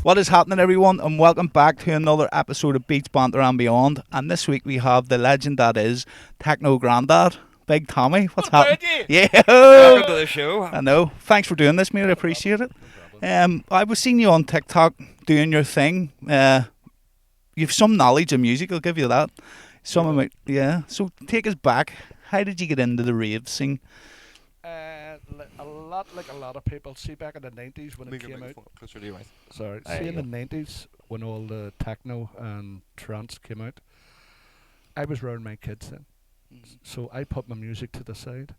What is happening, everyone, and welcome back to another episode of Beats, Banter and Beyond. And this week we have the legend that is Techno Grandad, Big Tommy. What's happening? Yeah, Welcome to the show. I know. Thanks for doing this, mate. I appreciate it. I was seeing you on TikTok doing your thing. You've some knowledge of music, I'll give you that. Some of it, yeah. So take us back. How did you get into the rave scene? Like a lot of people, see back in the 90s when it came out. Closer to you, right? Sorry, see in the 90s when all the techno and trance came out, I was around my kids then. So I put my music to the side,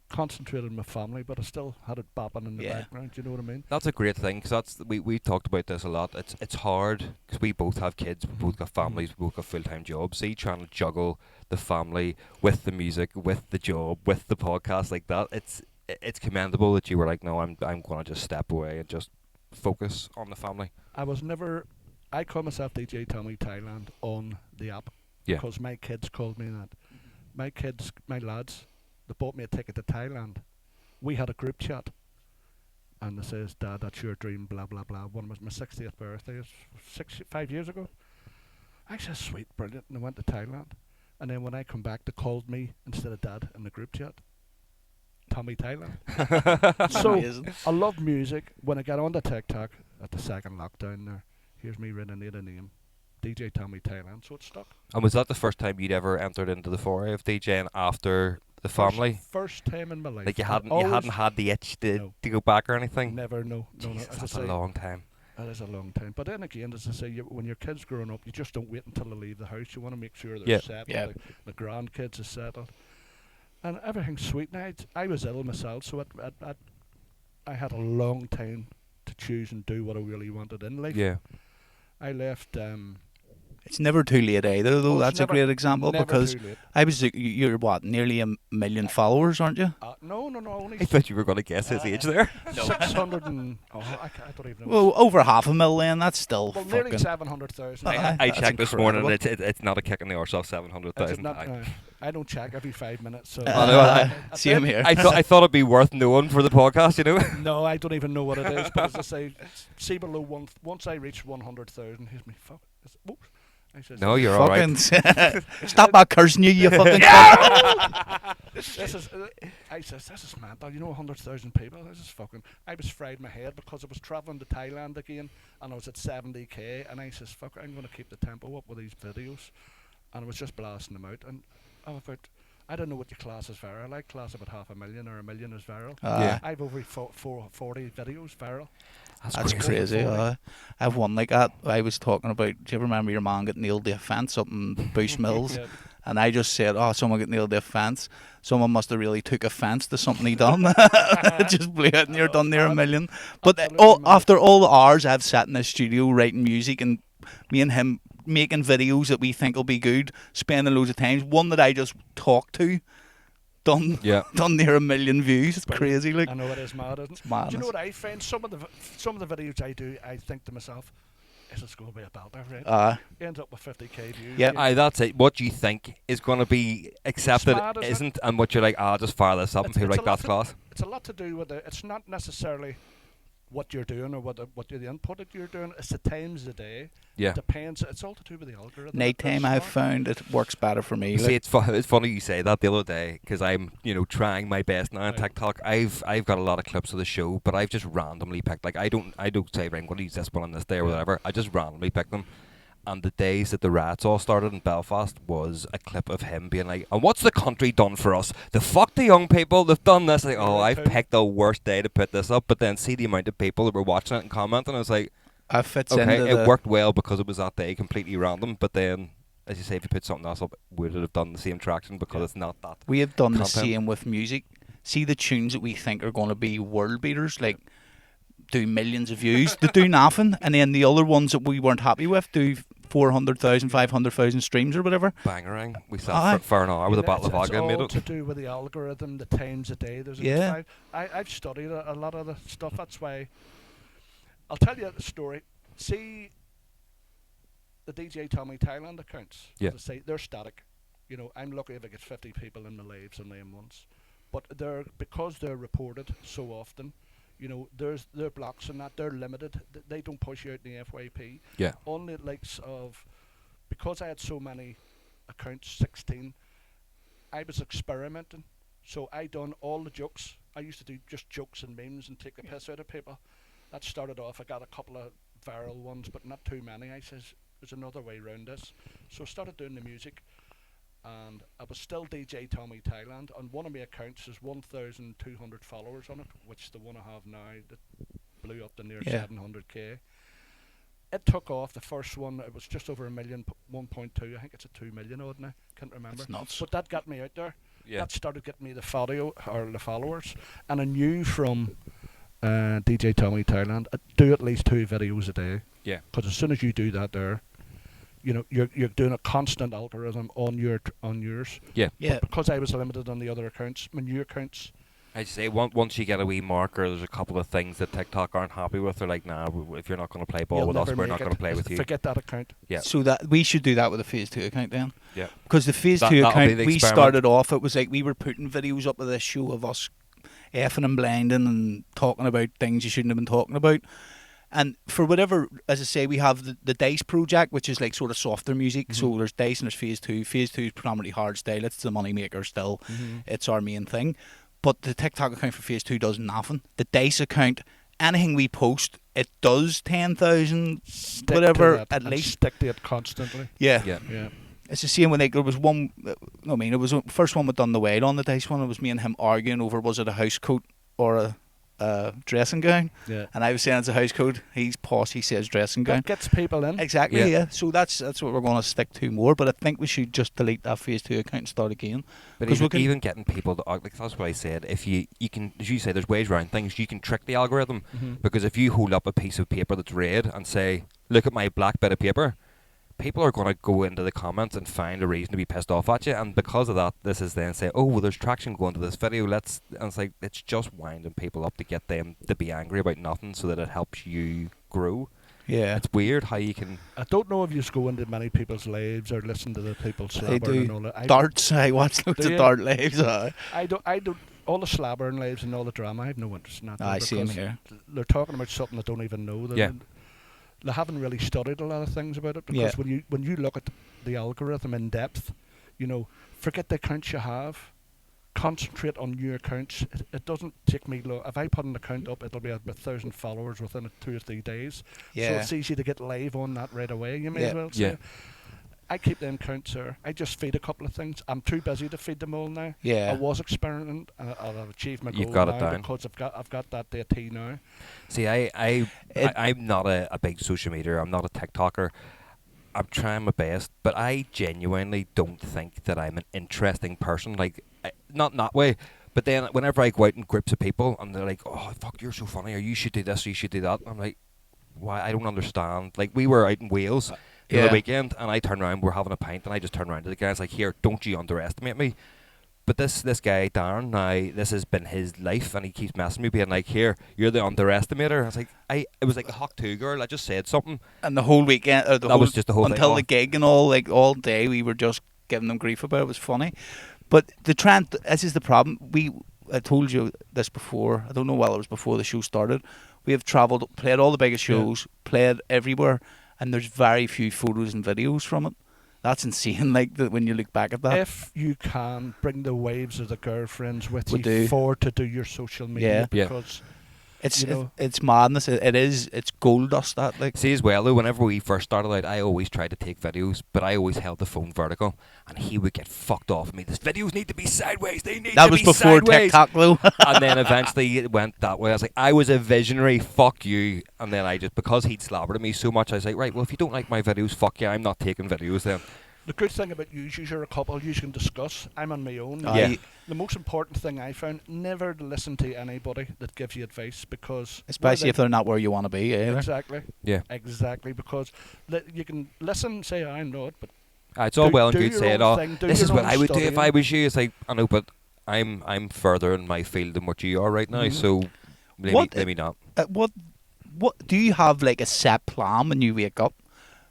concentrated on my family, but I still had it bopping in the background. Do you know what I mean? That's a great thing, because we talked about this a lot. It's hard because we both have kids, we both got families, we both got full-time jobs. See, trying to juggle the family with the music, with the job, with the podcast like that. It's commendable that you were like, no, I'm going to just step away and just focus on the family. I call myself DJ Tommy Thailand on the app because my kids called me that. My lads, they bought me a ticket to Thailand. We had a group chat, and they says, "Dad, that's your dream." Blah blah blah. One was my 60th birthday, it was 5 years ago. I said, "Sweet, brilliant," and I went to Thailand. And then when I come back, they called me instead of Dad in the group chat. Tommy Thailand. So I love music. When I got onto TikTok at the second lockdown there, here's me written in a name, DJ Tommy Thailand, so it stuck. And was that the first time you'd ever entered into the foray of DJing after the family? First time in my life. Like you hadn't had the itch to go back or anything? Never, no. Jesus, that's a long time. That is a long time. But then again, as I say, when your kids growing up, you just don't wait until they leave the house. You want to make sure they're settled. Yeah. The grandkids are settled. And everything's sweet. Now, I was ill myself, so I had a long time to choose and do what I really wanted in life. Yeah. I left... It's never too late either, though. That's a great example because you're what, nearly 1 million followers, aren't you? No. Only I thought you were going to guess his age there. 600 and... I don't even know. Well, over 500,000, that's still well, fucking... nearly 700,000. I checked this morning and it's not a kick in the arse off 700,000. I don't check every 5 minutes. So same here. I thought it'd be worth knowing for the podcast, you know? No, I don't even know what it is. But as I say, see below once I reach 100,000, here's me. Fuck. Whoops. No, you're all right. Stop that cursing you fucking This is mental. You know, 100,000 people. This is fucking... I was fried my head because I was travelling to Thailand again and I was at 70k and I says, fuck, I'm going to keep the tempo up with these videos. And I was just blasting them out. And I don't know what your class is viral. I class about 500,000 or 1 million is viral. I've over 40 videos viral. That's crazy. I have one like that. I was talking about, do you remember your man getting nailed to a fence up in Bush Mills? Yeah. And I just said, someone got nailed to a fence. Someone must have really took offence to something he done. Just blew it and you're done near 1 million. But after all the hours I've sat in the studio writing music and me and him making videos that we think will be good, spending loads of times, one that I just talked to, done near 1 million views. It's crazy. Like, I know it is mad, isn't it? It's madness. Do you know what I find? Some of the videos I do, I think to myself, is this going to be a belter, right? Ends up with 50k views. Yeah, that's it. What you think is going to be accepted isn't, and what you're like, just fire this up, and people are like, that's class. It's a lot to do with it. It's not necessarily what you're doing or what the input that you're doing. It's the times of the day. Yeah. It depends. It's all to do with the algorithm. Nighttime, I've found it works better for me. See, it's funny you say that the other day because I'm trying my best now on TikTok. I've got a lot of clips of the show, but I've just randomly picked, like I don't say, right, I'm going to use this one on this day or whatever. I just randomly pick them. And the days that the riots all started in Belfast was a clip of him being like, and what's the country done for us? The fuck the young people, they've done this. Like, I've picked the worst day to put this up. But then see the amount of people that were watching it and commenting. I was like, it worked well because it was that day, completely random. But then, as you say, if you put something else up, would it have done the same traction because it's not that We have done content. the same with music. See the tunes that we think are going to be world beaters, like do millions of views, they do nothing. And then the other ones that we weren't happy with do 400,000, 500,000 streams or whatever. Bangerang. We sat for an hour with a bottle of vodka and made it. It's all to do with the algorithm, the times of day. I've studied a lot of the stuff. That's why I'll tell you the story. See the DJ Tommy Thailand accounts. Yeah. As I say, they're static. You know, I'm lucky if I get 50 people in my lives on them once. But because they're reported so often, You know, their blocks and that, they're limited. They don't push you out in the FYP. Yeah. On the likes of, because I had so many accounts, 16, I was experimenting. So I done all the jokes. I used to do just jokes and memes and take the piss out of people. That started off, I got a couple of viral ones, but not too many. I says, there's another way around this. So I started doing the music, and I was still DJ Tommy Thailand. On one of my accounts, there's 1,200 followers on it, which the one I have now that blew up to near 700k. It took off. The first one, it was just over a million, 1.2. I think it's a 2 million odd now. Can't remember. It's nuts. But that got me out there. Yeah. That started getting me the followers, and I knew from DJ Tommy Thailand, I do at least 2 videos a day. Yeah. Because as soon as you do that, there, you know, you're doing a constant algorithm on yours. Yeah. Yeah. But because I was limited on the other accounts, my new accounts. I'd say once you get a wee marker, there's a couple of things that TikTok aren't happy with. They're like, nah, if you're not going to play ball you'll with us, never we're make not it. going to play with you. Forget that account. Yeah. So that we should do that with a Phase 2 account then. Yeah. Because the Phase 2 That'll be account, the we experiment. started off, it was like we were putting videos up of this show of us effing and blinding and talking about things you shouldn't have been talking about. And for whatever, as I say, we have the Dice project, which is like sort of softer music. So there's Dice and there's Phase 2. Phase 2 is predominantly hardstyle. It's the money maker still. It's our main thing. But the TikTok account for Phase 2 does nothing. The Dice account, anything we post, it does 10,000, whatever, at least. Stick to it constantly. Yeah. Yeah. Yeah. It's the same when there was one, I mean, it was the first one we done the Wild on the Dice one. It was me and him arguing over was it a house coat or a dressing gown. Yeah. And I was saying it's a house coat. He's posh, he says dressing gown. That gets people in. Exactly, Yeah. yeah. So that's what we're going to stick to more. But I think we should just delete that Phase 2 account and start again. But 'Cause we even, can- even getting people to like that's what I said. If you can, as you say, there's ways around things. You can trick the algorithm because if you hold up a piece of paper that's red and say, "Look at my black bit of paper," people are going to go into the comments and find a reason to be pissed off at you. And because of that, this is then say, "Oh, well, there's traction going to this video. Let's." And it's like it's just winding people up to get them to be angry about nothing, so that it helps you grow. Yeah. It's weird how you can. I don't know if you go into many people's lives or listen to the people They slabbering and do all that. darts. I watch loads Do of you? dart lives. I don't. All the slabbering lives and all the drama, I have no interest in that. I see him because here. They're talking about something they don't even know. Yeah. They haven't really studied a lot of things about it because Yeah. when you look at the algorithm in depth, you know, forget the accounts you have. Concentrate on your accounts. It doesn't take me long. If I put an account up, it'll be at 1,000 followers within 2 or 3 days. So Yeah. it's easy to get live on that right away. You may Yeah. as well say. Yeah. I keep them counts there. I just feed a couple of things. I'm too busy to feed them all now. Yeah. I was experimenting, and I've achieved my goal You've got it now down. because I've got that DT now. See, I'm not a big social media. I'm not a TikToker. I'm trying my best, but I genuinely don't think that I'm an interesting person. Like, not in that way. But then whenever I go out in groups of people and they're like, "Oh, fuck, you're so funny," or "You should do this," or "You should do that," I'm like, "Why? I don't understand." Like, we were out in Wales the other weekend, and I turned around, we're having a pint, and I just turned around to the guy and was like, "Here, don't you underestimate me." But this guy, Darren, now, this has been his life, and he keeps messing me, being like, "Here, you're the underestimator." I was like, it was like a Hawk 2 girl, I just said something. And the whole weekend, That was just the whole thing. until Oh. the gig and all, like all day, we were just giving them grief about it. It was funny. But the trend, this is the problem. I told you this before. I don't know whether it was before the show started. We have travelled, played all the biggest shows, played everywhere, and there's very few photos and videos from it. That's insane. Like when you look back at that. If you can bring the waves of the girlfriends with We you do. forward to do your social media, Yeah. because It's you know. it's madness. It's gold dust. That like See as well though, whenever we first started out, I always tried to take videos, but I always held the phone vertical, and he would get fucked off at me. "These videos need to be sideways. They need that to was be before sideways." TikTok though. And then eventually it went that way. I was like, I was a visionary, fuck you. And then I just, because he'd slobbered at me so much, I was like, right, well, if you don't like my videos, fuck you, I'm not taking videos then. The good thing about you're a couple, you can discuss. I'm on my own. Yeah. The most important thing I found, never listen to anybody that gives you advice, because Especially if they're not where you want to be. Either. exactly, Yeah. exactly, because you can listen, say I'm not, but It's all Do- well and do good your saying, own "Oh, thing, do this is your what own I would do if I studying." was you." It's like, I know, but I'm further in my field than what you are right now, Mhm. so maybe What- maybe not. What do you have like a set plan when you wake up?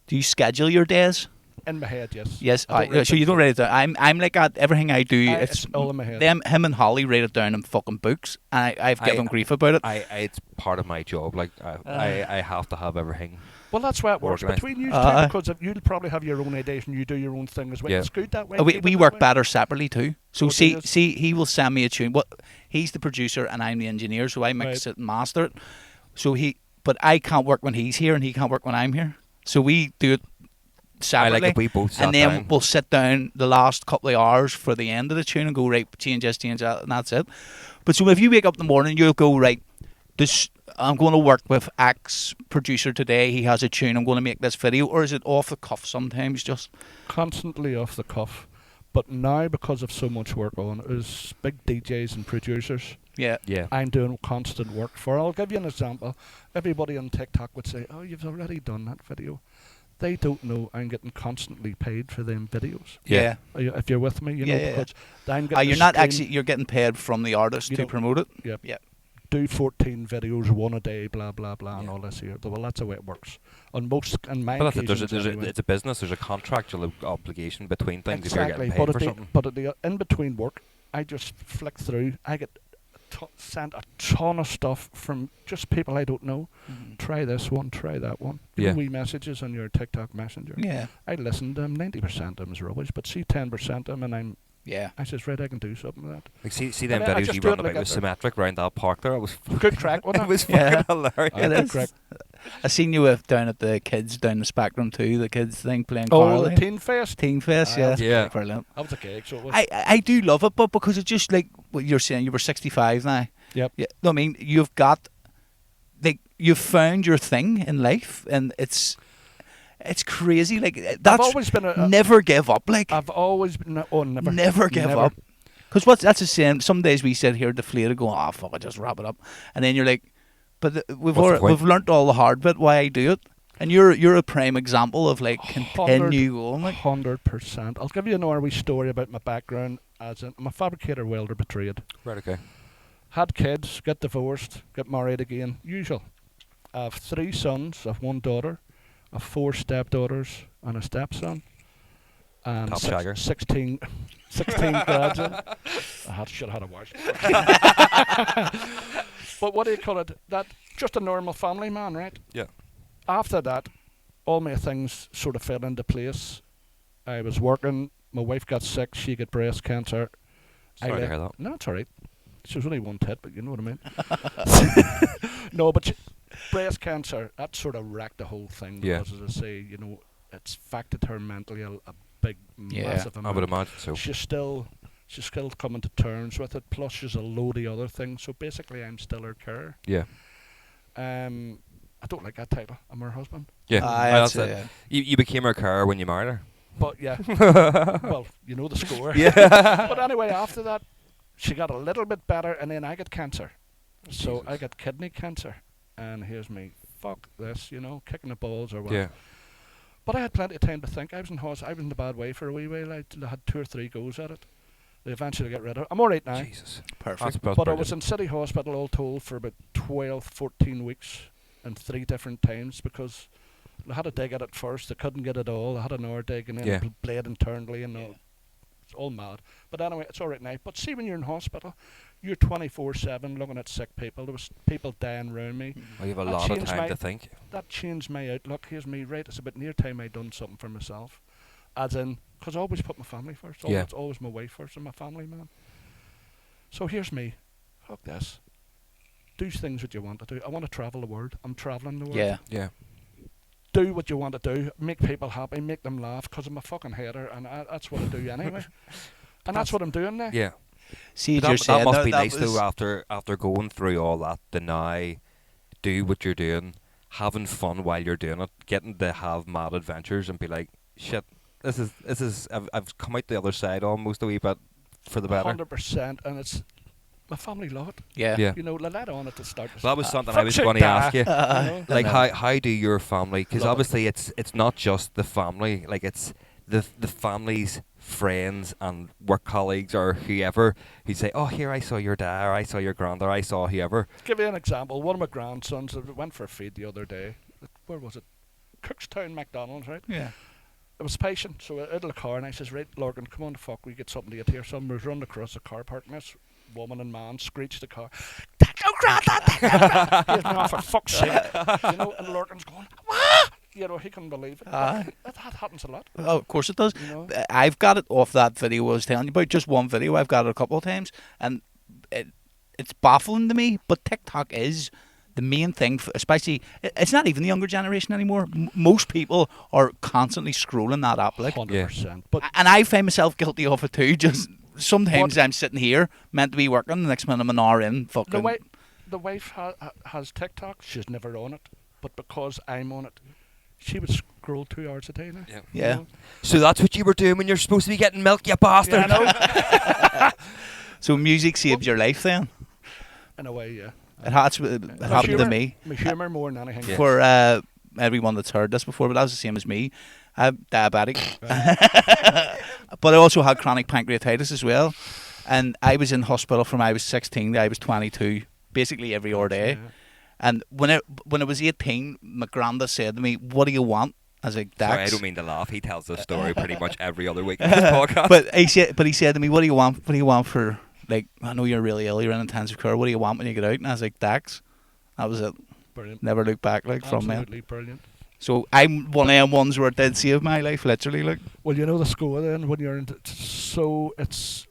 Do you schedule your days? In my head, yes. Yes, I don't really so you think don't write it down. I'm like that. Everything I do, it's all in my head. Him and Holly write it down in fucking books, and I've given grief about it. It's part of my job. Like I have to have everything. Well, that's why it works organised. between you two, because you'll probably have your own ideas and you do your own thing as well. Yeah. It's good that way. We work better separately too. So Oh, see, do you? see, he will send me a tune. What he's the producer and I'm the engineer, so I mix Right. it and master it. So but I can't work when he's here and he can't work when I'm here. So we do it I separately. like if we both sat and then down. we'll sit down the last couple of hours for the end of the tune and go, right, change this, change that, and that's it. But so if you wake up in the morning, you'll go, right, I'm going to work with X producer today. He has a tune. I'm going to make this video. Or is it off the cuff sometimes just? Constantly off the cuff. But now, because of so much work on, as big DJs and producers, Yeah. Yeah. I'm doing constant work for. I'll give you an example. Everybody on TikTok would say, oh, you've already done that video. They don't know I'm getting constantly paid for them videos. Yeah. If you're with me, you know, Yeah. because I'm getting You're not actually, you're getting paid from the artist You to know, promote it. Yep. Yep. Do 14 videos, one a day, blah blah blah, and Yeah. all this here. Well, that's the way it works. On most, and my But that's it. occasions anyway. It's a business. There's a contractual obligation between things if you're Exactly, getting paid for but something. but at the in between work, I just flick through. I get sent a ton of stuff from just people I don't know. Try this one, try that one. You Yeah. know, wee messages on your TikTok Messenger. Yeah. I listen to them. 90% of them is rubbish, but see 10% of them, and Yeah. I says, right, I can do something with that. Like see And them then I videos just you do it run like about with that. Symmetric round that park there. It was Good crack, wasn't it was Yeah. fucking hilarious. Aye, It good is. crack. I seen you down at the kids down the Spectrum too. The kids thing playing Oh, Carly. the Teen Fest. Teen Fest, Aye, yeah. that's Yeah. Brilliant. That was a cake, so it was. I do love it, but because it's just like what you're saying, you were 65 now. Yep. Yeah. No, I mean, you've found your thing in life, and it's crazy. Like I've that's always been never give up. Like I've always been. Oh, never. never give Never. up. Because that's the same. Some days we sit here deflated, go, "Ah, fuck, I just wrap it up," and then you're like, "But What's the point? we've learnt all the hard bit why I do it." And you're a prime example of like continue going. Like 100%. I'll give you another wee story about my background. I'm a fabricator welder by trade. Right. Okay. Had kids, get divorced, get married again. Usual. I have 3 sons, I have 1 daughter, I have 4 stepdaughters and a stepson. And Top shagger. 16 graduates. Should have had a watch. But what do you call it? That just a normal family man, right? Yeah. After that, all my things sort of fell into place. I was working. My wife got sick. She got breast cancer. Sorry to hear that. No, it's all right. She was only 1 tit, but you know what I mean. No, but breast cancer, that sort of wrecked the whole thing. Yeah. Because, as I say, you know, it's affected her mentally a big, Yeah, massive I amount. would imagine so. She's still coming to terms with it. Plus, she's a load of other things. So basically, I'm still her carer. Yeah. I don't like that title. I'm her husband. Yeah. Aye, Well, that's that's it, it. You became her carer when you married her. But yeah, well, you know the score. Yeah. But anyway, after that, she got a little bit better, and then I got cancer. So Jesus. I got kidney cancer, and here's me. Fuck this, you know, kicking the balls or what. Yeah. But I had plenty of time to think. I was in the bad way for a wee while. I had 2 or 3 goes at it. They eventually got rid of it. I'm all right now. Jesus. perfect. That's But I was brilliant. in City Hospital all told for about 12, 14 weeks and 3 different times because they had a dig at it first. They couldn't get it all. They had another dig and then Yeah. bled internally and all. It's all mad. But anyway, it's all right now. But see, when you're in hospital, you're 24/7 looking at sick people. There was people dying around me. Well, you have a That lot of changed time my- to think. That changed my outlook. Here's me, right? It's about near time I done something for myself. As in, because I always put my family first. Yeah. It's always my wife first and my family, man. So here's me. Fuck this. Do things that you want to do. I want to travel the world. I'm travelling the world. Yeah. Yeah. Do what you want to do. Make people happy. Make them laugh. Because I'm a fucking hater, and that's what I do anyway. And that's what I'm doing now. Yeah. See, But you're that saying must be that nice was- though after going through all that to now do what you're doing, having fun while you're doing it, getting to have mad adventures and be like, shit, this is I've come out the other side almost a wee bit for the better. 100%. And it's my family love it. Yeah. Yeah. You know, they let on at the start. That was something I fuck was shit, going to da. ask you. You know? Like know. how do your family? Because Love it. obviously it's not just the family. Like it's the family's friends and work colleagues or whoever who say, "Oh, here I saw your dad, or I saw your grandad, or I saw whoever." Give you an example. One of my grandsons went for a feed the other day. Where was it? Cookstown McDonald's, right? Yeah. I was patient, so out of the car, and I says, right, Lorcan, come on the fuck, we get something to eat here. Some was running across the car park, and this woman and man screeched the car, Techno, Grandad, Techno, Grandad. He's me off for fuck's sake. You know, and Lorcan's going, what? You know, he couldn't believe it. That happens a lot. Oh, of course it does. You know? I've got it off that video I was telling you about, just one video. I've got it a couple of times, and it's baffling to me, but TikTok is the main thing, especially, it's not even the younger generation anymore. Most people are constantly scrolling that app, like. 100%. But And I find myself guilty of it too. Just sometimes I'm sitting here, meant to be working, the next minute I'm an hour in, fucking. the wife has TikTok, she's never on it, but because I'm on it, she would scroll 2 hours a day now. Yeah. Yeah. You know? So that's what you were doing when you're supposed to be getting milk, you bastard. Yeah, So music saves your life then? in a way, yeah. It happened to me. My humour more than anything. Yeah. For everyone that's heard this before, but that was the same as me. I'm diabetic. But I also had chronic pancreatitis as well. And I was in hospital from I was 16 to I was 22, basically every other day. Yeah. And when I was 18, my Grandad said to me, "What do you want?" I was like, "Dax." Sorry, I don't mean to laugh. He tells this story pretty much every other week on this podcast. But he said to me, "What do you want? What do you want for, like, I know you're really ill, you're in intensive care. What do you want when you get out?" And I was like, "Dax." That was it. Brilliant. Never looked back, like, from there. Absolutely brilliant. So I'm one of them ones where it did save my life, literally, like. Well, you know the score then when you're in so it's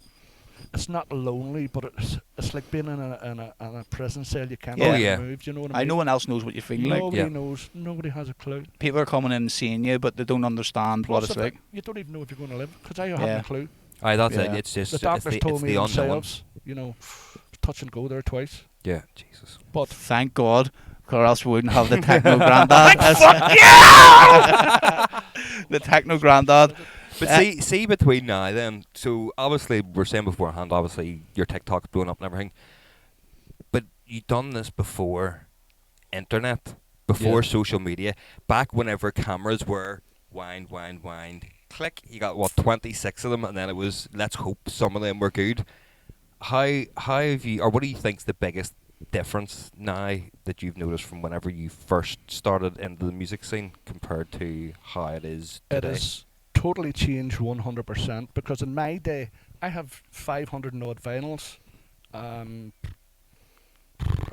not lonely, but it's like being in a prison cell. You can't Yeah. get Yeah. moved. You know what I mean? No one else knows what you feel like. Nobody Yeah. knows. Nobody has a clue. People are coming in and seeing you, but they don't understand what Plus, it's if like. you don't even know if you're going to live because I haven't Yeah. a clue. Aye, that's it. Yeah. It's just The doctors it's told me the unknown. themselves, you know, touch and go there twice. Yeah, Jesus. But Thank God, or else we wouldn't have the Techno Grandad. The Techno Grandad. But see between now then, so obviously we're saying beforehand, obviously your TikTok's blowing up and everything. But you done this before internet, before social media, back whenever cameras were wind, click, you got what, 26 of them, and then it was let's hope some of them were good. How have you, or what do you think's the biggest difference now that you've noticed from whenever you first started into the music scene compared to how it is today? it has totally changed 100% because in my day I have 500 and odd vinyls,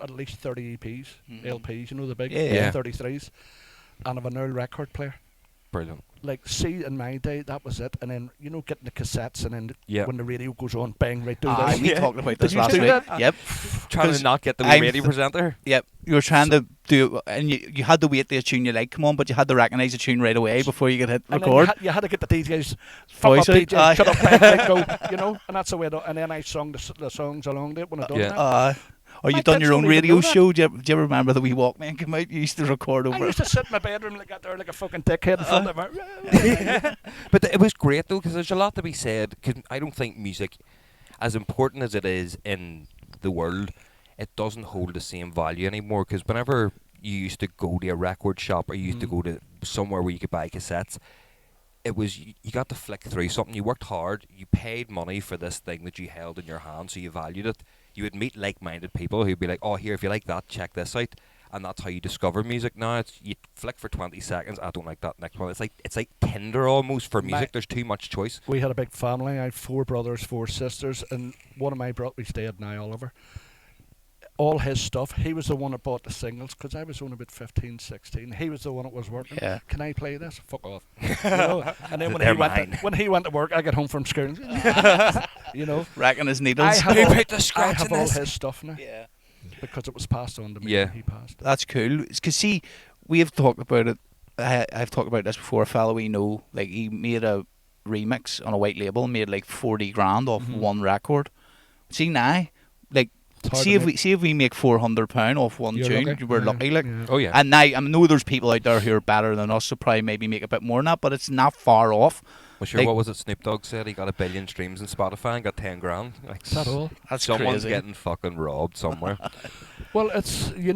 at least 30 EPs, LPs, you know the big Yeah. 33s, and I've an old record player. Brilliant. Like, see, in my day, that was it. And then, you know, getting the cassettes, and then Yeah. when the radio goes on, bang, right, do Aye, this. we talked about this Did you last do week. that? Yep. Trying 'Cause to not get the I'm radio presenter. Yep. You were trying to do, and you had to wait till a tune you like come on, but you had to recognise the tune right away before you could hit And then record. you had to get the DJs, fuck Voice up out. DJ, Aye. shut up, bang, right, go, you know, and that's the way. And then I sung the songs along it when I done Yeah. that. Or My you done kids your own don't even radio know that. show. Do you ever remember the wee Walkman came out? You used to record I over. used to sit in my bedroom like there like a fucking dickhead in front of me. But it was great though, because there's a lot to be said. Cause I don't think music, as important as it is in the world, it doesn't hold the same value anymore. Because whenever you used to go to a record shop or you used to go to somewhere where you could buy cassettes, it was you got to flick through something. You worked hard. You paid money for this thing that you held in your hand, so you valued it. You would meet like-minded people who'd be like, "Oh, here, if you like that, check this out." And that's how you discover music now. It's you flick for 20 seconds. I don't like that next one. It's like Tinder almost for music. There's too much choice. We had a big family. I had 4 brothers, 4 sisters, and one of my brothers, he's dead now, Oliver. All his stuff, he was the one that bought the singles because I was only about 15, 16. He was the one that was working. Yeah. Can I play this? Fuck off. You know? And then They're mine. when he went to work, I get home from school. You know, Racking his I needles. have, Who all, put the I scratch have in all this? his stuff now Yeah. because it was passed on to me Yeah. when he passed. That's cool. Because see, we have talked about it. I've talked about this before. A fellow we know, like he made a remix on a white label, made like 40 grand off one record. See now, like It's hard see to if make. we make £400 off one You're tune, lucky. we're Yeah. lucky. Like, Yeah. Oh yeah. and now I know there's people out there who are better than us, so probably maybe make a bit more than that, but it's not far off. Well, sure. like- What was it? Snoop Dogg said he got 1 billion streams in Spotify and got 10 grand. Like, Is that all? That's someone's crazy. getting fucking robbed somewhere. Well, it's You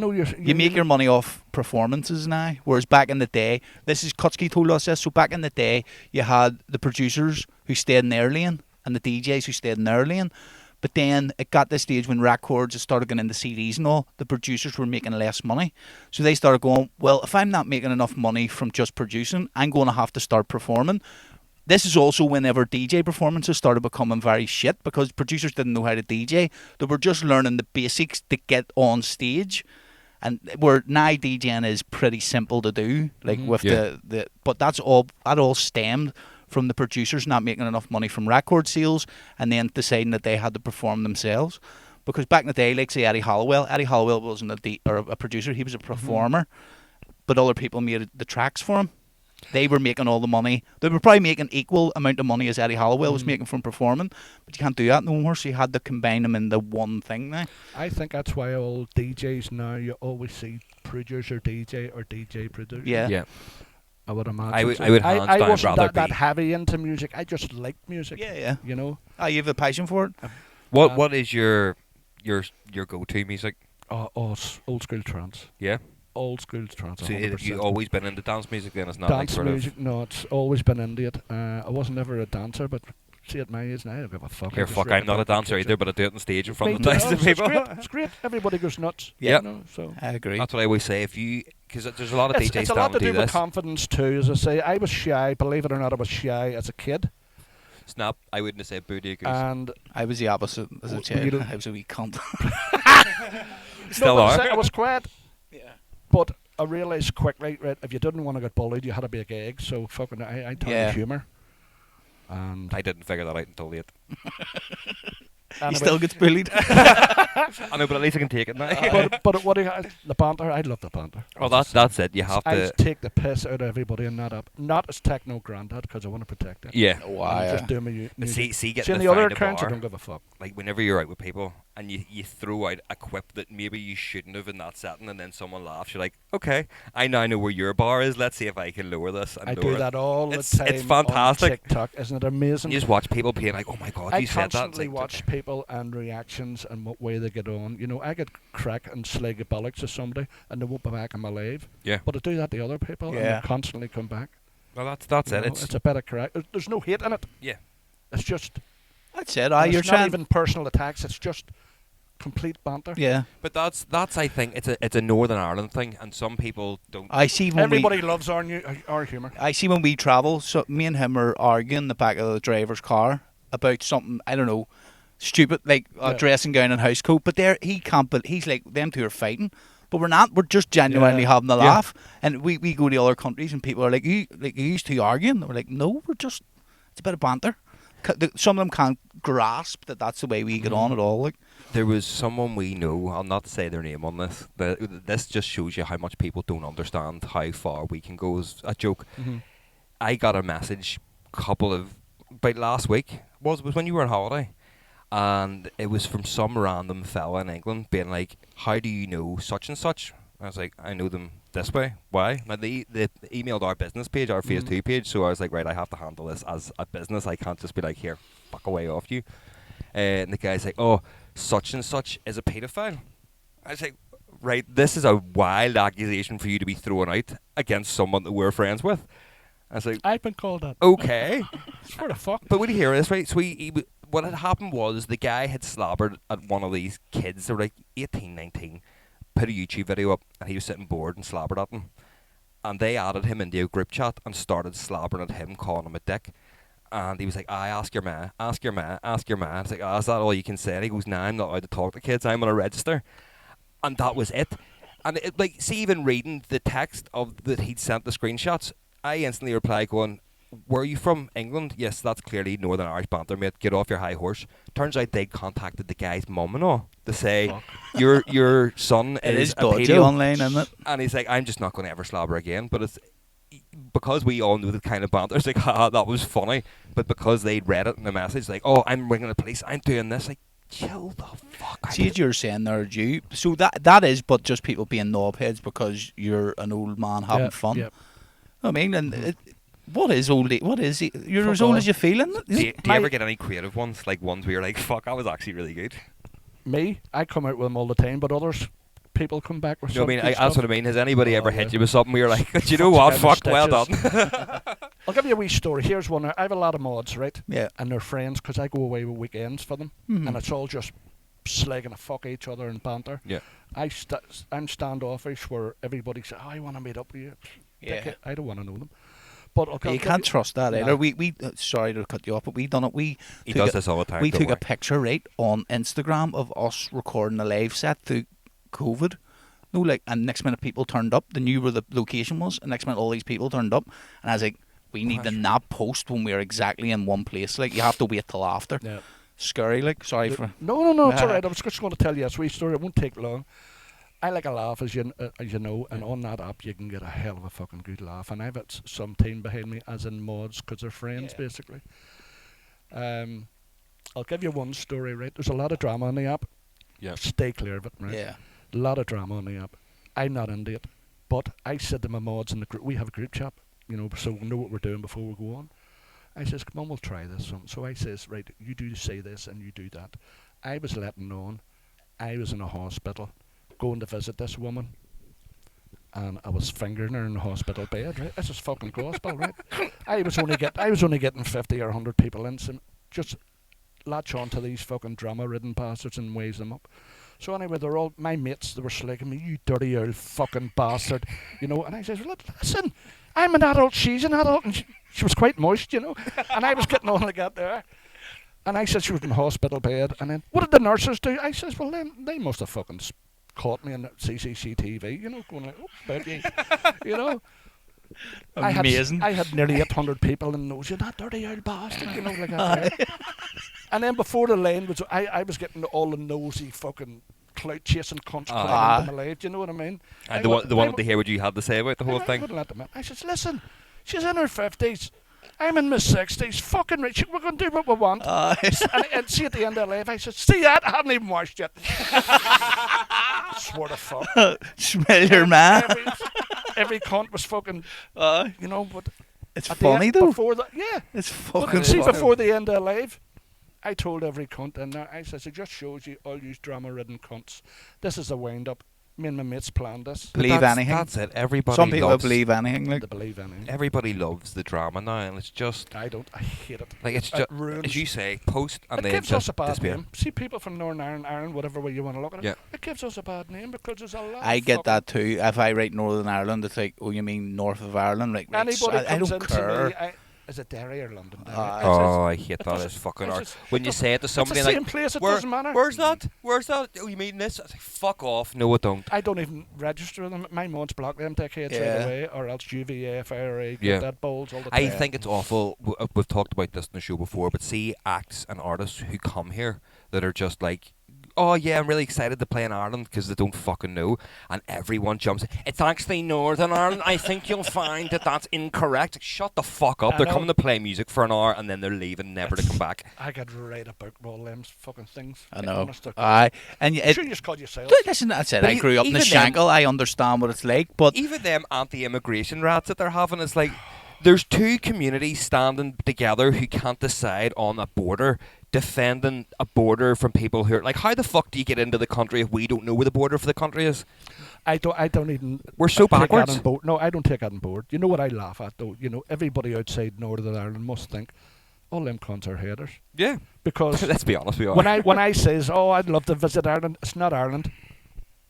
make your money off performances now, whereas back in the day, this is Kutsky told us this. So back in the day, you had the producers who stayed in their lane and the DJs who stayed in their lane. But then it got to the stage when records started going into CDs and all, the producers were making less money. So they started going, well, if I'm not making enough money from just producing, I'm going to have to start performing. This is also whenever DJ performances started becoming very shit because producers didn't know how to DJ. They were just learning the basics to get on stage. And where now DJing is pretty simple to do, like with but that all stemmed from the producers not making enough money from record sales and then deciding that they had to perform themselves. Because back in the day, like say Eddie Halliwell wasn't a producer, he was a performer, but other people made the tracks for him. They were making all the money. They were probably making equal amount of money as Eddie Halliwell was making from performing, but you can't do that no more, so you had to combine them into one thing now. I think that's why all DJs now, you always see producer DJ or DJ producer. Yeah. I would imagine. I would hands down wasn't rather that be. heavy into music. I just liked music. Yeah. You know? You have a passion for it? What is your go-to music? Old school trance. Yeah. Old school trance. So have you always been into dance music then? It's not dance like sort music? of. No, it's always been into it. I wasn't ever a dancer, but see at my age now, I don't give a fuck. I'm not a dancer either, but I do it on stage in front of Me thousands of too. people. It's great. Everybody goes nuts. Yeah. You know, so. I agree. That's what I always say. Because there's a lot of DJs It's a lot to do do with this. confidence too. As I say, I was shy. Believe it or not, I was shy as a kid. Snap, I wouldn't have said booty goose. And I was the opposite as a child. you- I was a wee cunt. Still no, are. I was quiet. Yeah. But I realised quickly, right, if you didn't want to get bullied, you had to be a gig. So fucking, I turned to humour. And I didn't figure that out until late. He still gets bullied. I know, but at least I can take it now. but what do you, the banter? I love the banter. Oh, that's it. You have I to. take the piss out of everybody in that up. Not as Techno Grandad because I want to protect it. Yeah. I'm just doing my But music. see, getting See, in to the other find a accounts, I bar, don't give a fuck. like whenever you're out with people and you throw out a quip that maybe you shouldn't have in that setting, and then someone laughs, you're like, okay, I now know where your bar is. Let's see if I can lower this. And I lower do it. that all the It's time. fantastic. On TikTok, isn't it amazing? You just watch people being like, oh my god, I you said that. It's constantly like, watch people and reactions and what way they get on. You know, I get crack and slag of bollocks to somebody and they won't be back in my life. Yeah. But I do that to other people and Yeah. they constantly come back. Well, that's You it. know, it's a bit of crack. There's no hate in it. Yeah. It's just. That's it. It's You're not trying. even personal attacks. It's just complete banter. Yeah. But that's I think it's a Northern Ireland thing, and some people don't. I see when Everybody loves our humour. I see when we travel. So me and him are arguing in the back of the driver's car about something. I don't know, stupid like dressing gown and house coat. But he can't. But he's like them two are fighting. But we're not. We're just genuinely having a laugh. And we go to other countries and people are like, you used to arguing. And we're like, no, it's a bit of banter. Some of them can't grasp that that's the way we get on at all. Like There was someone we know. I'll not say their name on this. This just shows you how much people don't understand how far we can go as a joke. Mm-hmm. I got a message about last week. Was when you were on holiday. And it was from some random fella in England being like, how do you know such and such? I was like, I know them this way. Why? Now they emailed our business page, our phase 2 page, so I was like, right, I have to handle this as a business. I can't just be like, here, fuck away off you. And the guy's like, oh, such and such is a paedophile. I was like, right, this is a wild accusation for you to be throwing out against someone that we're friends with. I was like, I've been called that. okay. Swear to fuck. But when you hear this, right, so what had happened was the guy had slobbered at one of these kids. They were like 18, 19, put a YouTube video up, and he was sitting bored and slobbered at them. And they added him into a group chat and started slobbering at him, calling him a dick. And he was like, ask your ma, ask your ma, ask your ma. It's like, is that all you can say? And he goes, nah, I'm not allowed to talk to kids, I'm on a register. And that was it. And see, even reading the text of that he'd sent the screenshots, I instantly replied going, where are you from? England? Yes, that's clearly Northern Irish banter, mate. Get off your high horse. Turns out they'd contacted the guy's mum and all to say, your son is a dodgy pedo. online, isn't it? And he's like, I'm just not going to ever slobber again. But it's because we all knew the kind of banter. It's like, haha, that was funny. But because they'd read it in the message, like, oh, I'm ringing the police. I'm doing this. Like, chill the fuck out. See, as you're saying there, you. So that is, but just people being knobheads because you're an old man having fun. Yep. I mean, and what is old? What is it? You're Fuck as old all. as you feeling. Do you ever get any creative ones? Like ones where you're like, fuck, that was actually really good. Me, I come out with them all the time, but others, people come back with No, I mean, some good that's stuff. what I mean. Has anybody ever Oh, hit yeah. you with something where you're like, do you know Fuck's what? having Fuck, well stitches. done. I'll give you a wee story. Here's one. I have a lot of mods, right? Yeah. And they're friends because I go away with weekends for them, Mhm. and it's all just slagging the fuck each other and banter. Yeah. I'm standoffish where everybody says, "Oh, I want to meet up with you." Yeah. Dickhead, I don't want to know them. But I'll You give can't trust that Nah. either. We sorry to cut you off, but we done it. He took does a- this all the time. We don't took a worry. picture right on Instagram of us recording a live set through COVID. No, like, and next minute people turned up. They knew where the location was, and next minute all these people turned up, and I was like, we need to not post when we're exactly in one place. Like, you have to wait till after. Yeah. Scary, like, sorry for. No, it's all right. I was just going to tell you a sweet story. It won't take long. I like a laugh, as you know, and on that app you can get a hell of a fucking good laugh. And I've got some team behind me, as in mods, because they're friends, Yeah. basically. I'll give you one story, right? There's a lot of drama on the app. Yeah. Stay clear of it, right? Yeah. A lot of drama on the app. I'm not into it. But I said to my mods in the group, we have a group chat, so we know what we're doing before we go on. I says, come on, we'll try this. So I says, right, you do say this and you do that. I was letting on. I was in a hospital going to visit this woman. And I was fingering her in the hospital bed, right? This is fucking gospel, right? I was only getting 50 or 100 people in. So just latch on to these fucking drama-ridden bastards and ways them up. So anyway, they're all my mates. They were slagging me, you dirty old fucking bastard, And I says, listen, I'm an adult. She's an adult, and she was quite moist, And I was getting on like that there. And I said she was in hospital bed. And then what did the nurses do? I says, well, they must have fucking caught me on the CCTV, going like, oh, baby, Amazing. I had nearly 800 people in those. You're that dirty old bastard, like that. There. And then before the lane was, I was getting all the nosy fucking clout chasing cunts coming into my life. Do you know what I mean? And they wanted to hear what you had to say about the whole I thing. wouldn't let them in. I says, listen, she's in her 50s. I'm in my 60s. Fucking rich. We're going to do what we want. And see at the end of the life, I said, see that? I haven't even washed yet. Swear to fuck. Smell your man. Every cunt was fucking, but It's at funny, the though. before that, yeah. It's But fucking see, funny. before the end of life, I told every cunt in there, I says, it just shows you all you drama-ridden cunts. This is a wind-up. Me and my mates planned this. Believe anything. That's it. Everybody Some people loves, believe anything. Like, To believe anything. Everybody loves the drama now, and it's just I don't. I hate it. like it's It just ruins. as you say, post and It then gives us just a bad disappear. name. See, people from Northern Ireland, whatever way you want to look at it, Yeah. it gives us a bad name because there's a lot. I of get fucking- that too. If I write Northern Ireland, it's like, oh, you mean north of Ireland? Like, right, Anybody I comes don't into care. me, is it Derry or London? Derry? Aye. Oh, I hate that. doesn't- It's fucking it's hard. just- When you say it to It's somebody the like, same place. It Where- doesn't matter. where's that? Where's that? Oh, you mean this? I was like, fuck off. No, I don't. I don't even register them. My mods block them decades Yeah. right away, or else UVA, FRA, Yeah. that bowls all the I time. think it's awful. We've talked about this in the show before, but see acts and artists who come here that are just like, oh yeah, I'm really excited to play in Ireland because they don't fucking know, and everyone jumps in. It's actually Northern Ireland. I think you'll find that that's incorrect. Shut the fuck up. I They're know. coming to play music for an hour and then they're leaving, never to come back. I could write about all them fucking things. I Be know. honest, they're- Aye. And sure, you just call yourself. listen, that's it. But I grew up in the even them- Shankill. I understand what it's like, but Even them anti-immigration rats that they're having is like, there's two communities standing together who can't decide on a border, defending a border from people who are like, how the fuck do you get into the country if we don't know where the border for the country is? I don't even. We're so take that backwards. on board. No, I don't take that on board. You know what I laugh at though? Everybody outside Northern Ireland must think all them cunts are haters Yeah. because Let's be honest, we are. when I says, oh, I'd love to visit Ireland, it's not Ireland,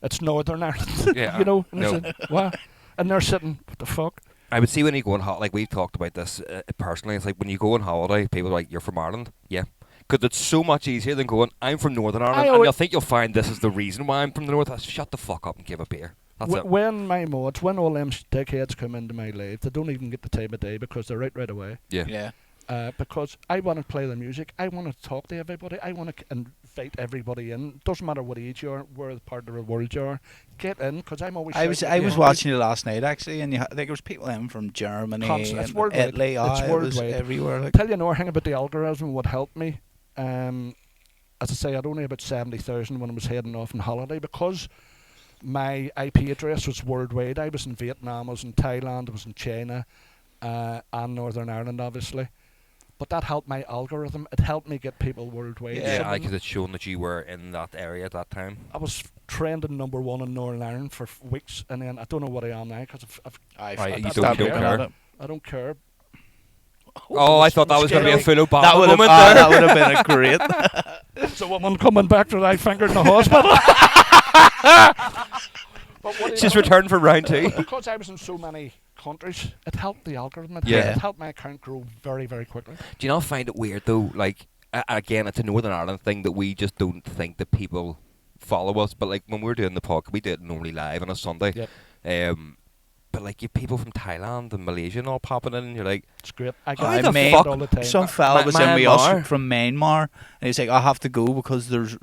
it's Northern Ireland. Yeah, And no. I said, what? And they're sitting, what the fuck? I would see when you go on holiday, like we've talked about this personally, it's like when you go on holiday, people are like, you're from Ireland? Yeah. Because it's so much easier than going, I'm from Northern Ireland, and always- you'll think you'll find this is the reason why I'm from the North. Shut the fuck up and give a beer. That's it. When my mods, when all them dickheads come into my life, they don't even get the time of day because they're right away. Yeah. yeah. Because I want to play the music, I want to talk to everybody, I want to invite everybody in. Doesn't matter what age you are, where part of the world you are. Get in, because I'm always. I was shouting at you. watching it last night actually, and there was people in from Germany, Constant. It's and worldwide. Italy. It's It was worldwide. everywhere. Like, Tell you another thing about the algorithm. What helped me, as I say, I'd only about 70,000 when I was heading off on holiday because my IP address was worldwide. I was in Vietnam, I was in Thailand, I was in China, and Northern Ireland, obviously. But that helped my algorithm. It helped me get people worldwide. Yeah. So because it's shown that you were in that area at that time. I was trending number one in Northern Ireland for weeks, and then I don't know what I am now because Right, I you don't don't care. care. I don't care. Oh, I thought that was going to be a full Obama That would have moment there. that would have been a great. It's a woman coming back to that fingered in the hospital. She's returned for round 2. Because I was in so many countries, it helped the algorithm. Yeah. It helped my account grow very, very quickly. Do you not find it weird though? Like, again, it's a Northern Ireland thing that we just don't think that people follow us. But like when we're doing the podcast, we do it normally live on a Sunday. Yep. But like you people from Thailand and Malaysia and all popping in, and you're like, It's great. I How get the it fuck- all the time. Some fella was in with Myanmar. us from Myanmar, and he's like, "I have to go because there's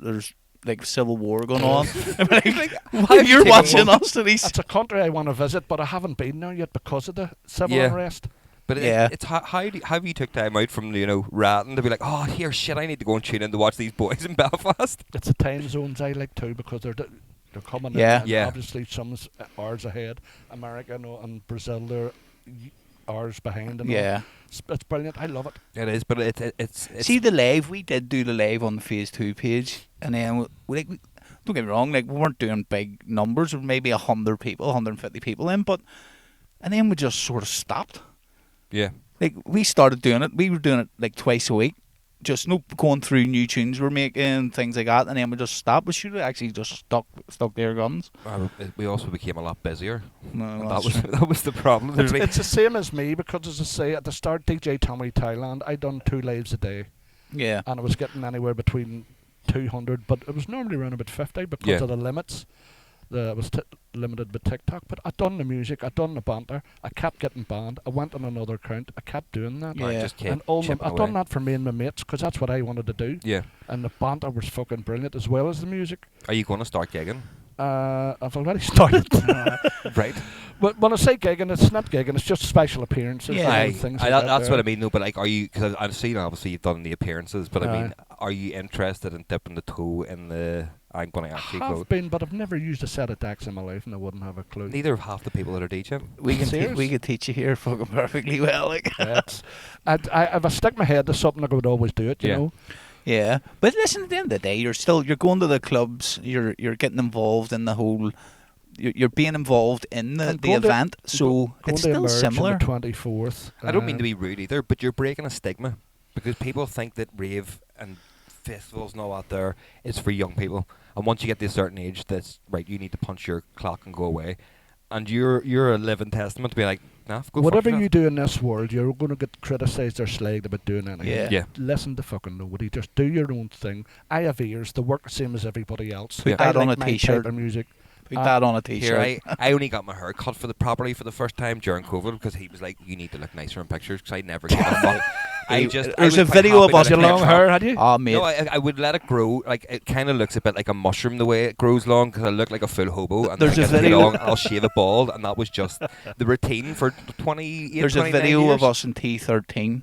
like civil war going on." I'm like, why you're you watching taking- us, and he's It's a country I want to visit, but I haven't been there yet because of the civil Yeah. unrest. But Yeah. it's how you took time out from ratting to be like, oh here shit, I need to go and tune in to watch these boys in Belfast. It's the time zones I like too because they're coming Yeah. in. And Yeah. obviously, some's hours ahead. America and Brazil, they're hours behind. And all. yeah. It's brilliant. I love it. It is, but it's See the live. We did do the live on the Phase 2 page, and then we don't get me wrong, like we weren't doing big numbers, or maybe 100 people, 150 people in, and then we just sort of stopped. yeah. Like we started doing it. We were doing it like twice a week, just going through new tunes we're making, things like that, and then we just stopped. We should have actually just stuck to our guns. We also became a lot busier. No, And that's that was the problem. There's like- It's the same as me because, as I say, at the start, DJ Tommy Thailand, I done 2 lives a day, yeah. and I was getting anywhere between 200, but it was normally around about 50 because Yeah. of the limits. It was limited by TikTok, but I done the music, I done the banter, I kept getting banned, I went on another account, I kept doing that. Yeah. I just kept And all chipping I done away. that for me and my mates because that's what I wanted to do. Yeah. And the banter was fucking brilliant as well as the music. Are you going to start gigging? I've already started. Right. But when I say gigging, it's not gigging, it's just special appearances Yeah. and things like that. That's what I mean. No, but like, are you? Because I've seen obviously you've done the appearances, but I Aye. mean, are you interested in dipping the toe in the? I'm going to actually I go. have been, but I've never used a set of decks in my life and I wouldn't have a clue. Neither of half the people that are DJing. We can Serious? we could teach you here fucking perfectly well. Like. If I stick my head to something, I would always do it, you Yeah. know. Yeah, but listen, at the end of the day, you're going to the clubs. You're getting involved in the whole. You're being involved in the going to- event, so Going it's to still Emerge similar. on the 24th. I don't mean to be rude either, but you're breaking a stigma because people think that rave and festivals and all that there is for young people, and once you get to a certain age, that's right. You need to punch your clock and go away, and you're a living testament to be like, nah, go Whatever fuck you yourself. do in this world, you're going to get criticised or slagged about doing anything. Yeah. Yeah. Listen to fucking nobody. Just do your own thing. I have ears. They work the same as everybody else. Put I that on like a my t-shirt. type of music. Put that on a t-shirt. Here, I only got my hair cut properly for the first time during COVID because he was like, you need to look nicer in pictures because I never gave a fuck. There's was a quite video happy of us that Your it in long kept hair, up. had you? Oh, mate. No, I would let it grow. Like it kind of looks a bit like a mushroom the way it grows long because I look like a full hobo. And There's then a it gets video- long, I'll shave it bald, and that was just the routine for 28, There's a 29 video years. of us in T13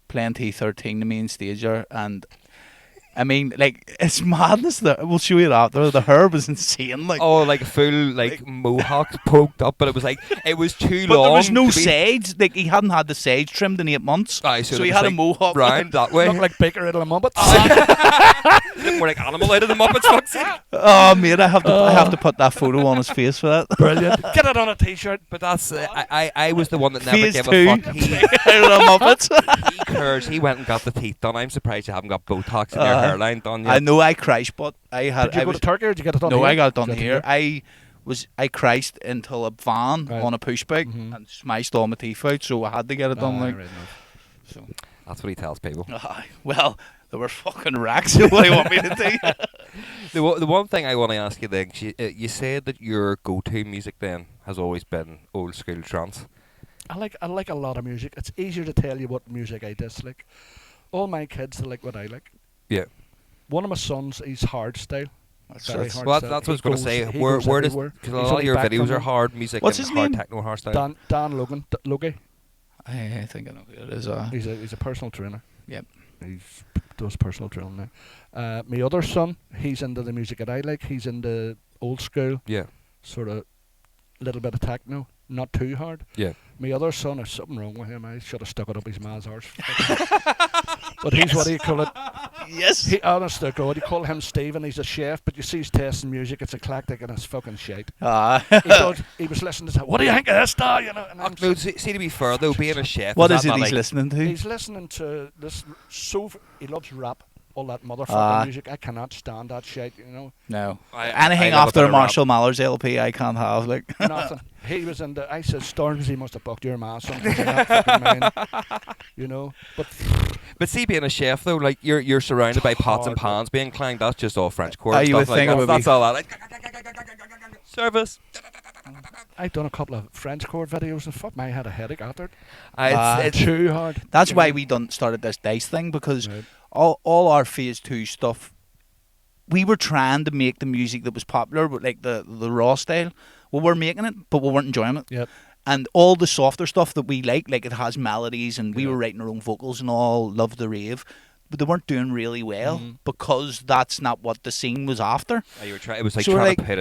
playing T13, the main stager, and I mean, like, it's madness. We'll show you that. The hair was insane. Like, Oh, like a full like mohawk poked up, but it was like it was too but long. there was no to be- sides. Like, he hadn't had the sides trimmed in 8 months. Aye, so it he was had a like mohawk. round that way. Look like Baker out of the Muppets. Look more like animal out of the Muppets. Fuck's sake. Oh, mate, I have to put that photo on his face for that. Brilliant. Get it on a t-shirt. But that's I was the one that never Phase gave 2. a fuck. He Out of the Muppets. he cares. He went and got the teeth done. I'm surprised you haven't got Botox in your hairline done I yet. know I crashed, but I had. Did you I go was, to Turkey or did you get it done no, here? I got it done Got it here. I crashed into a van Right. on a push bike Mhm. and smashed all my teeth out, so I had to get it done. Ah, Like, right enough. so. That's what he tells people. Well, they were fucking racks. So what do you want me to do? The one thing I want to ask you then, 'cause you said that your go-to music then has always been old school trance. I like a lot of music. It's easier to tell you what music I dislike. All my kids, they like what I like. Yeah. One of my sons, he's hard style. Very hard Well, style. that's what I was He going to goes- say. he Where goes does everywhere. because a He's lot of only your back videos from are hard music What's and his hard name? techno hardstyle. Dan Logan. Logie. I think I know who it is. He's a personal trainer. Yep. He does personal training now. My other son, he's into the music that I like. He's into old school, Yeah. sort of little bit of techno, not too hard. Yeah. My other son, there's something wrong with him. I should have stuck it up his ma's arse. But he's what do you call it? Yes. He, honest to God, you call him Steve and he's a chef, but you see he's tasting music, it's eclectic and it's fucking shite. He was listening to, what do you think of this, Star? You know, and I'm No, see, to be fair though, being a chef. What is that it not he's like, listening to? He's listening to this, he loves rap, all that motherfucking music. I cannot stand that shit, you know. No. I Anything love a bit after of Marshall Mallard's LP, I can't have. Like Nothing. He was in the. I said, Stormzy must have bucked your mass on that fucking man. You know. But see, being a chef though, like you're surrounded by pots and hard, pans being clanged. That's just all French chord you would stuff. Like, think it would that's be- all that. Like, service. I've done a couple of French chord videos and fuck, I had a headache after it. It's Too hard. that's you why know. we started this dice thing, because Right. all our phase 2 stuff, we were trying to make the music that was popular, but like the raw style. Well, we're making it, but we weren't enjoying it. Yep. And all the softer stuff that we like it has melodies, and we Yeah. were writing our own vocals and all, loved the rave, but they weren't doing really well because that's not what the scene was after. You were it was like So trying like- to put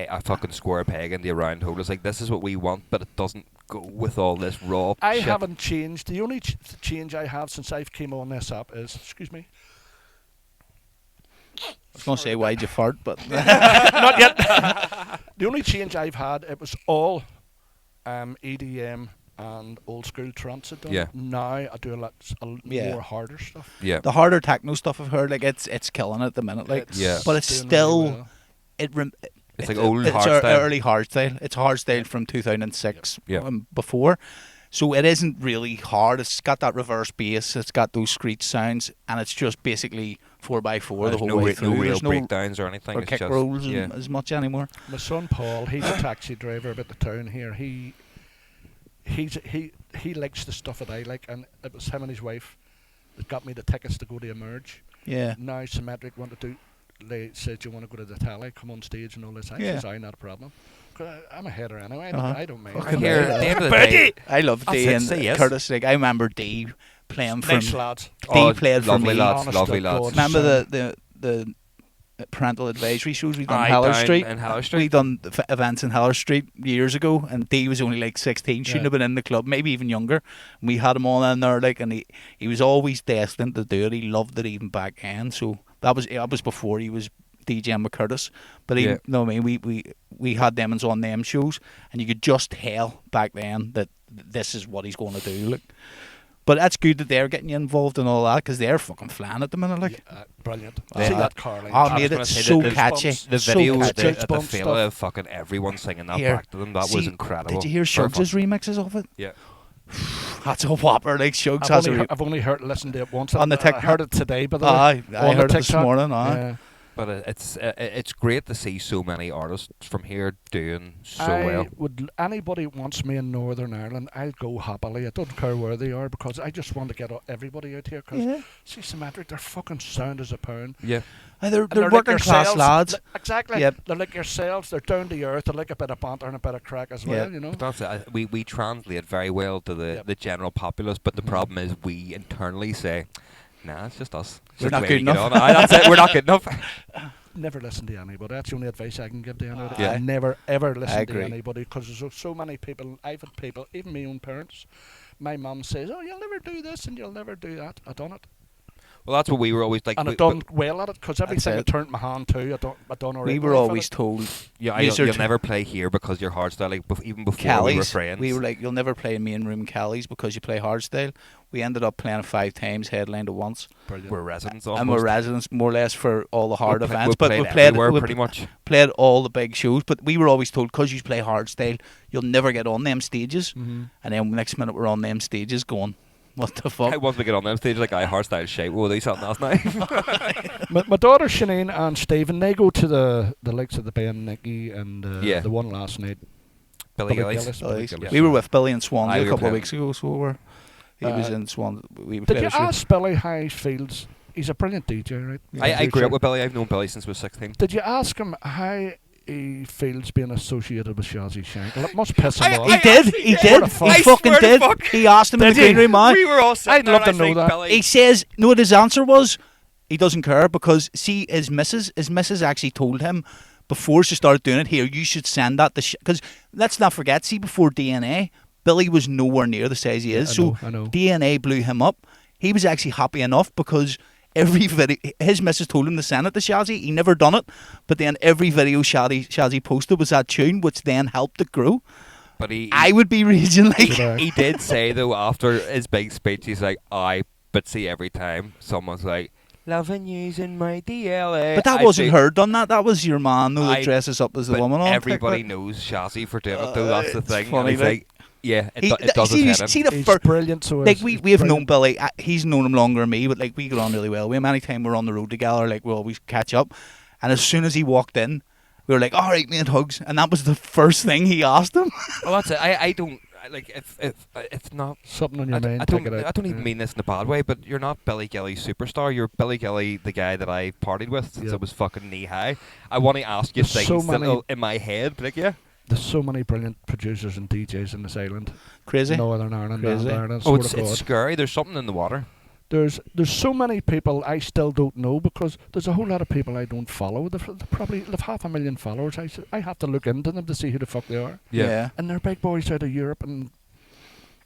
a fucking square peg in the round hole. It's like, this is what we want, but it doesn't go with all this raw I shit. haven't changed. The only change I have since I've came on this app is, excuse me, I was going to say, why'd you fart? But not yet. The only change I've had, it was all EDM and old school trance I've done. Yeah. Now I do a lot Yeah. more harder stuff. Yeah. the harder techno stuff I've heard, like it's killing it at the minute. Like, Yeah. but it's doing still really well. It's like old it's hardstyle. early hardstyle. It's hardstyle from 2006 Yep. before. So it isn't really hard. It's got that reverse bass. It's got those screech sounds, and it's just basically 4x4 the There's whole no, way no through. real There's no breakdowns or anything. or It's kick just, rolls yeah. as much anymore. My son Paul, he's a taxi driver about the town here. He likes the stuff that I like, and it was him and his wife that got me the tickets to go to Emerge. Yeah. Now Symmetric wanted to. They said, "Do you want to go to the tally, come on stage and all this?" I Yeah. says, "I not a problem." 'Cause I'm a header anyway. Uh-huh. I don't mind. Fucking Here, right. at the end of the day, I love That's D it, and say yes. Curtis. Like, I remember D playing from. Nice lads. D played for lovely me. lads, Honest lovely to lads. God. Remember the parental advisory shows we done Aye, Heller down Street? in Heller We Street. done events in Heller Street years ago, and D was only like 16, shouldn't Yeah. have been in the club, maybe even younger. And we had him on in there, like, and he was always destined to do it. He loved it even back then. So that was before he was DJing with Curtis. But he, Yeah. no, I mean, we had them on them shows, and you could just tell back then that this is what he's going to do. Like, but that's good that they're getting you involved in all that, because they're fucking flying at the minute. Like, Brilliant. Yeah. See that Carly. Oh, I was mate, gonna it's say so that catchy. The So video, catchy. the Goosebumps feel stuff. of fucking everyone singing that Here, back to them, that was see, incredible. Did you hear Very Shugs' remixes of it? Yeah. That's a whopper. Like, Shugs has a I've only listened to it once. On the I TikTok? heard it today, by the way. Aye, I on the heard it this TikTok. morning. Aye. Yeah. But it's great to see so many artists from here doing so well. Anybody wants me in Northern Ireland, I'll go happily. I don't care where they are, because I just want to get everybody out here. Because Yeah. see, Symmetric, they're fucking sound as a pound. Yeah. Aye, they're And like working class yourselves. lads. Exactly. Yep. They're like yourselves. They're down to earth. They like a bit of banter and a bit of crack as well. Yeah. You know. But that's it. We translate very well to the general populace, but the problem is we internally say, nah, it's just us. It's We're just not the way good we get enough. on. Aye, that's it. We're not good enough. Never listen to anybody. That's the only advice I can give to anybody. Yeah. Never ever listen to agree. anybody, because there's so many people. I've had people, even my own parents. My mum says, "Oh, you'll never do this and you'll never do that." I done it, Well, that's what we were always like. and I we- done well at it, because everything I it. turned my hand to, I done already. We were always told Yeah, Yous you'll are never play here because you're hardstyle. Like even before we were Callie's. friends. We were like, you'll never play in main room Callie's because you play hardstyle. We ended up playing it 5 times, headlined it once, brilliant. we're residents and almost. we're residents more or less for all the hard We play- events. we But played we played everywhere we pretty much. played all the big shows. But we were always told, because you play hardstyle, you'll never get on them stages. Mhm. And then next minute we're on them stages going, what the I fuck? once we get on them stage like hardstyle shape. Oh, they something else now. My daughter Shanine and Stephen, they go to the likes of the Ben Nicky and Yeah. the one last night. Billy Billy Gillies. Gillis. Billy's. Gillis. We were with Billy in Swansea Aye, we a were couple of playing- weeks ago, so we were. He was in Swansea. We Did played you a show. ask Billy how he feels? He's a brilliant DJ, right? I grew up with Billy. I've known Billy since I was 16. Did you ask him how he feels being associated with Shazzy Shank? Well, it must piss him off. He did. He did. fuck. He I fucking swear to did. fuck. He asked him in the Did green he? room, aye. We were all sitting I'd there love and to I know think that. Billy, He says, no, what his answer was, he doesn't care, because see, his missus actually told him before she started doing it, here, you should send that to because let's not forget, see, before DNA, Billy was nowhere near the size he is. I So know. DNA blew him up. He was actually happy enough, because every video, his missus told him to send it to Shazzy. He never done it, but then every video Shazzy posted was that tune, which then helped it grow. But I would be raging like. he did say though after his big speech, he's like, but see every time someone's like, loving using my DLA. But that wasn't her done that. That was your man who dresses up as the woman on everybody TikTok. knows Shazzy for doing it though. That's the It's thing. funny, And it's like, yeah, it does his head in. See the He's first. brilliant. So Like we have known Billy. He's known him longer than me, but like we get on really well. We anytime we're on the road together, like we always catch up. And as soon as he walked in, we were like, "All right, mate, hugs." And that was the first thing he asked him. Well, that's it. I don't like if it's not something on your mind. I don't even mean this in a bad way, but you're not Billy Gilly's superstar. You're Billy Gilly, the guy that I partied with since I was fucking knee high. I want to ask you things that in my head, but like, yeah. There's so many brilliant producers and DJs in this island. Crazy. Northern Ireland, Crazy. Ireland. It's scary. There's something in the water. There's so many people I still don't know because there's a whole lot of people I don't follow. They've 500,000 followers. I have to look into them to see who the fuck they are. Yeah. And they're big boys out of Europe and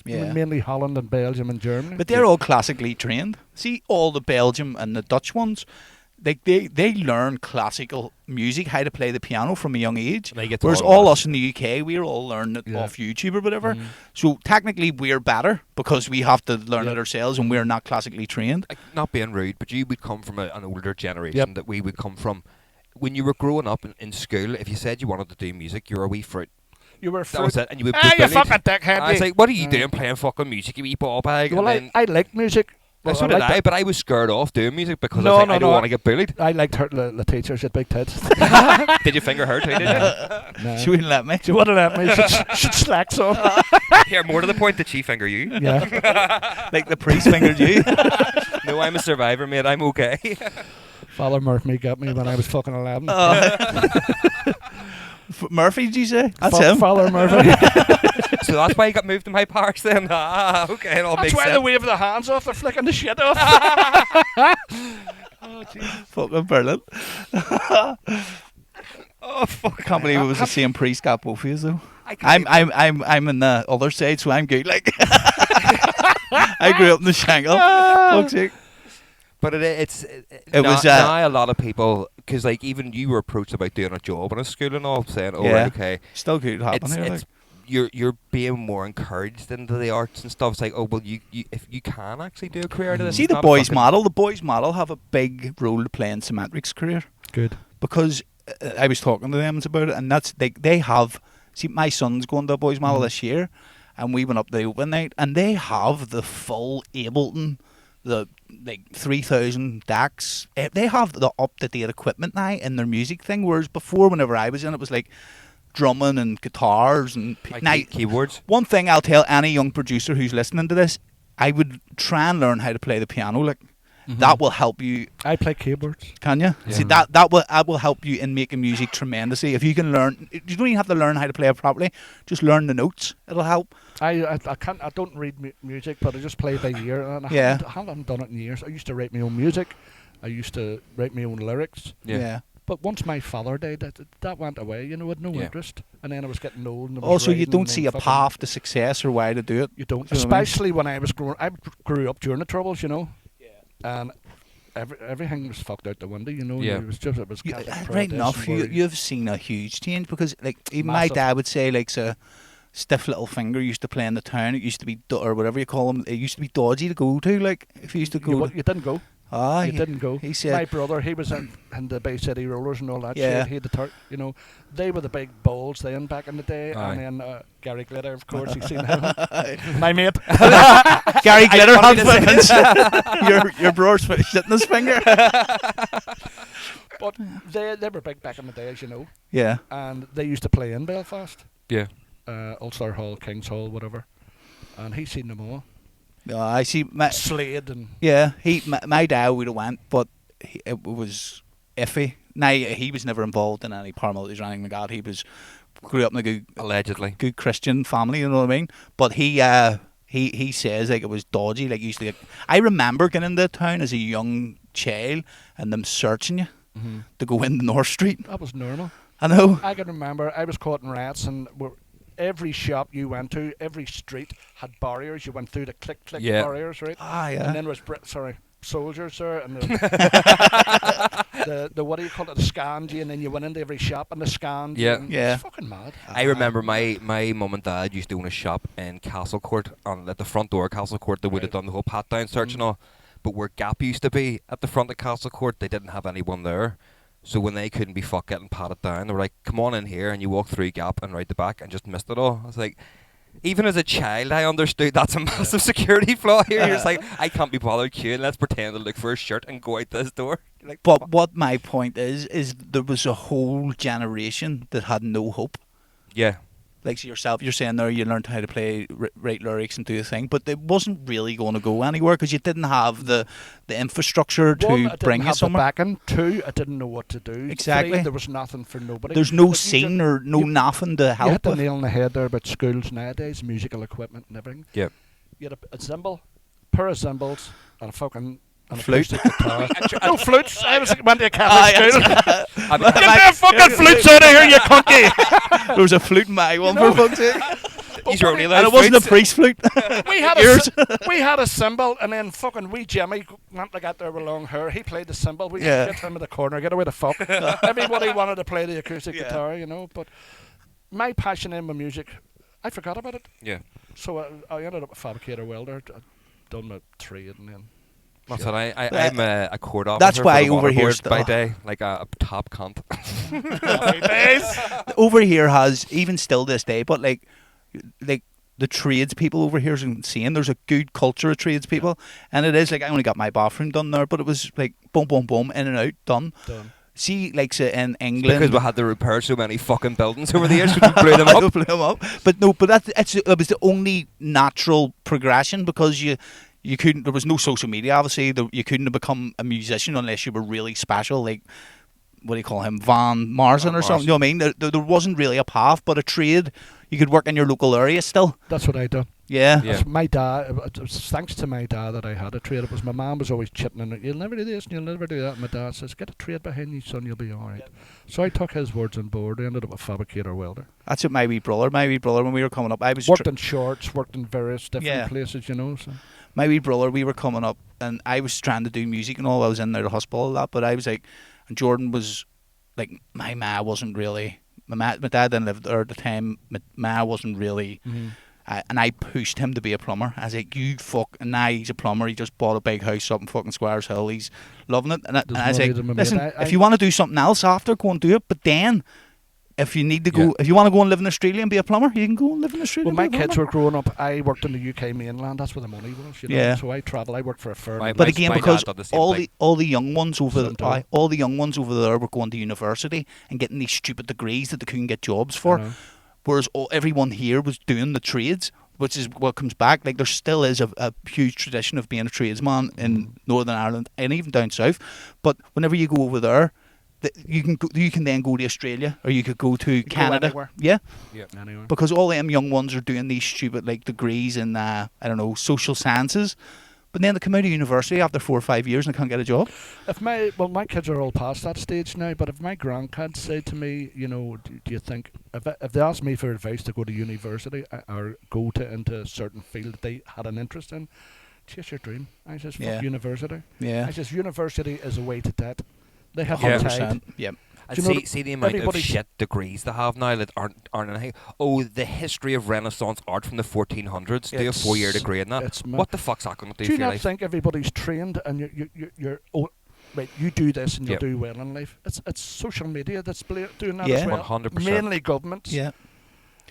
Yeah. mainly Holland and Belgium and Germany. But they're all classically trained. See, all the Belgium and the Dutch ones, like they learn classical music, how to play the piano from a young age. Whereas all us in the UK, we're all learning it off YouTube or whatever. So technically we're better because we have to learn it ourselves and we're not classically trained. Like, not being rude, but you would come from an older generation that we would come from. When you were growing up in school, if you said you wanted to do music, you were a wee fruit. You were That was it, and you would you fucking dickhead. I was like, what are you doing playing fucking music, you wee ball bag? Well, I like music. Well, so did I, but I was scared off doing music because I don't want to get bullied. I liked her, the teacher. She had big tits. Did you finger her too, did you? No. She wouldn't let me. She wouldn't let me. She'd slacks on. Here, more to the point, did she finger you? Yeah. Like the priest fingered you. No, I'm a survivor, mate. I'm okay. Father Murphy got me when I was fucking 11. Murphy, did you say? That's him. Father Murphy. So that's why he got moved to my parks then. Okay, it all That's makes why sense. they wave their hands off. They're flicking the shit off. Oh, Jesus. Fucking brilliant. Oh, fuck. I can't believe it was the same priest got both of you though. I'm in the other side, so I'm good. Like I grew up in the Shangle. Fuck's sake. But it was now a lot of people, because like even you were approached about doing a job in a school and all, saying, "Oh, right, okay, still could happen here." Like. You're being more encouraged into the arts and stuff. It's like, oh well, you if you can actually do a career out of this. See the boys model. The boys model have a big role to play in Symmetric's career. Good. Because I was talking to them about it, and that's they have. See, my son's going to a boys model this year, and we went up the open night, and they have the full Ableton, the like 3,000 DACs. They have the up to date equipment now in their music thing. Whereas before, whenever I was in, it was like drumming and guitars and keyboards. One thing I'll tell any young producer who's listening to this, I would try and learn how to play the piano. Like that will help you. I play keyboards. Can you? Yeah. See that will help you in making music tremendously. If you can learn, you don't even have to learn how to play it properly. Just learn the notes. It'll help. I can't. I don't read music, but I just play by ear. And I haven't done it in years. I used to write my own music. I used to write my own lyrics. Yeah. But once my father died, that went away. You know, I had no interest. And then I was getting old. And Also, you don't see a path to success or why to do it. You don't. You know what I mean? Especially when I was growing. I grew up during the Troubles, you know. Yeah. And everything was fucked out the window, you know. Yeah. It was just Right enough, you've seen a huge change because, like, even Massive. my dad would say, like, so stiff little finger used to play in the town. It used to be, or whatever you call them. It used to be dodgy to go to. Like, if you used to go, you didn't go. You didn't go. He said my brother, he was in the Bay City Rollers and all that Yeah. shit. He had the you know, they were the big balls then back in the day. Aye. And then Gary Glitter, of course, you've seen him. My mate. Gary Glitter had your brother's shitting his finger. But they were big back in the day, as you know. Yeah. And they used to play in Belfast. Yeah. Ulster Hall, King's Hall, whatever. And he's seen them all. I see. Slade and Yeah, my dad would have went, but it was iffy. Now he was never involved in any paramilitaries or anything like that. He grew up in a allegedly good Christian family. You know what I mean? But he says like it was dodgy. Like used to I remember getting into town as a young child and them searching you to go into North Street. that was normal. I know. I can remember I was caught in rats and every shop you went to, every street had barriers. You went through the click Yeah. barriers, right? Ah, yeah. And then there was soldiers there, and the what do you call it? The scanned you, and then you went into every shop and they scanned. Yeah. You, Yeah. It's fucking mad. I remember my mum and dad used to own a shop in Castle Court, at the front door of Castle Court. They would have Right. done the whole pat down search and all. But where Gap used to be at the front of Castle Court, they didn't have anyone there. So when they couldn't be fucked getting patted down, they were like, come on in here, and you walk through Gap and right the back and just missed it all. I was like, even as a child, I understood that's a massive security flaw here. You're just like, I can't be bothered queuing. Let's pretend to look for a shirt and go out this door. You're like, But what my point is there was a whole generation that had no hope. yeah. Like yourself, you're saying there you learned how to play write lyrics and do the thing, but it wasn't really going to go anywhere because you didn't have the infrastructure to One, I didn't bring you have the somewhere. backing. Two, I didn't know what to do. Exactly. Three, there was nothing for nobody. There's no Like, you scene just- or no you- nothing to You hit help the with. nail on the head there about schools nowadays, musical equipment and everything. Yeah. You had a cymbal, pair of cymbals, and a fucking and a Flute. acoustic guitar. No flutes. I went to a Catholic school. I mean, Get them fucking flutes out of here, you cunky! There was a flute in my one for fuck's sake. These are only And allowed it wasn't a flutes. priest flute. we had Yours. we had a cymbal, and then fucking wee Jimmy went like that there with long hair. He played the cymbal. We Yeah. get him in the corner. Get away the fuck. Everybody wanted to play the acoustic Yeah. guitar, you know. But my passion in my music, I forgot about it. Yeah. So I ended up a fabricator welder. I done my trade, and then That's what I'm a court officer. That's why for the over here water board by still- day, like a top cunt. Over here has even still this day, but like the tradespeople over here is insane. There's a good culture of tradespeople, and it is like I only got my bathroom done there, but it was like boom, boom, boom, in and out, done. done. See, like say in England, Because we had to repair so many fucking buildings over the years, we blew them up. blew them up. But no, but it was the only natural progression because you couldn't. There was no social media. Obviously, you couldn't have become a musician unless you were really special, like. What do you call him, Van Morrison or something? You know what I mean? There wasn't really a path, but a trade. You could work in your local area still. That's what I done. Yeah. Yeah. That's my dad. It was thanks to my dad that I had a trade. It was my mum was always chipping in it. You'll never do this and you'll never do that. And my dad says, "Get a trade behind you, son. You'll be all right." So I took his words on board. I ended up a fabricator welder. That's what my wee brother, when we were coming up, I was Worked in shorts. Worked in various different Yeah. places. You know. So. my wee brother, we were coming up, and I was trying to do music and all. I was in there the hospital a lot, but I was like, and Jordan was like, my ma wasn't really. My dad didn't live there at the time. My ma wasn't really. Mm-hmm. And I pushed him to be a plumber. I was like, you fuck. And now he's a plumber. He just bought a big house up in fucking Squires Hill. He's loving it. And I was money like, to be made. listen, I- if you want to do something else after, go and do it. But then, if you need to go, Yeah. if you want to go and live in Australia and be a plumber, you can go and live in Australia. When my and be a kids plumber. were growing up, I worked in the UK mainland. That's where the money was. You know? Yeah. So I travelled. I worked for a firm. My- in But my- again, my because dad did the same all thing. the young ones over Some do. all the young ones over there were going to university and getting these stupid degrees that they couldn't get jobs I for, know. whereas everyone here was doing the trades, which is what comes back. Like there still is a huge tradition of being a tradesman in Northern Ireland and even down south. But whenever you go over there, you can then go to Australia or you could go to go Canada. anywhere. Yeah, Anyway. because all them young ones are doing these stupid like degrees in I don't know, social sciences. But then they come out of university after 4 or 5 years and they can't get a job. If my kids are all past that stage now, but if my grandkids say to me, you know, do you think if they asked me for advice to go to university or go to into a certain field that they had an interest in, chase your dream. I says, fuck Yeah. university. Yeah, I says university is a way to debt. They have Yeah. no tide. 100%. Yep. And Do you know see the amount of everybody's- shit degrees they have now that aren't anything. Oh, the history of Renaissance art from the 1400s. Do a It's- 4-year degree in that. it's mad. What the fuck's that going to do Do you for your not life? think everybody's trained and you're right, you do this and you'll Yep. do well in life? It's social media that's doing that Yeah. as well. 100%. Mainly governments. Yeah.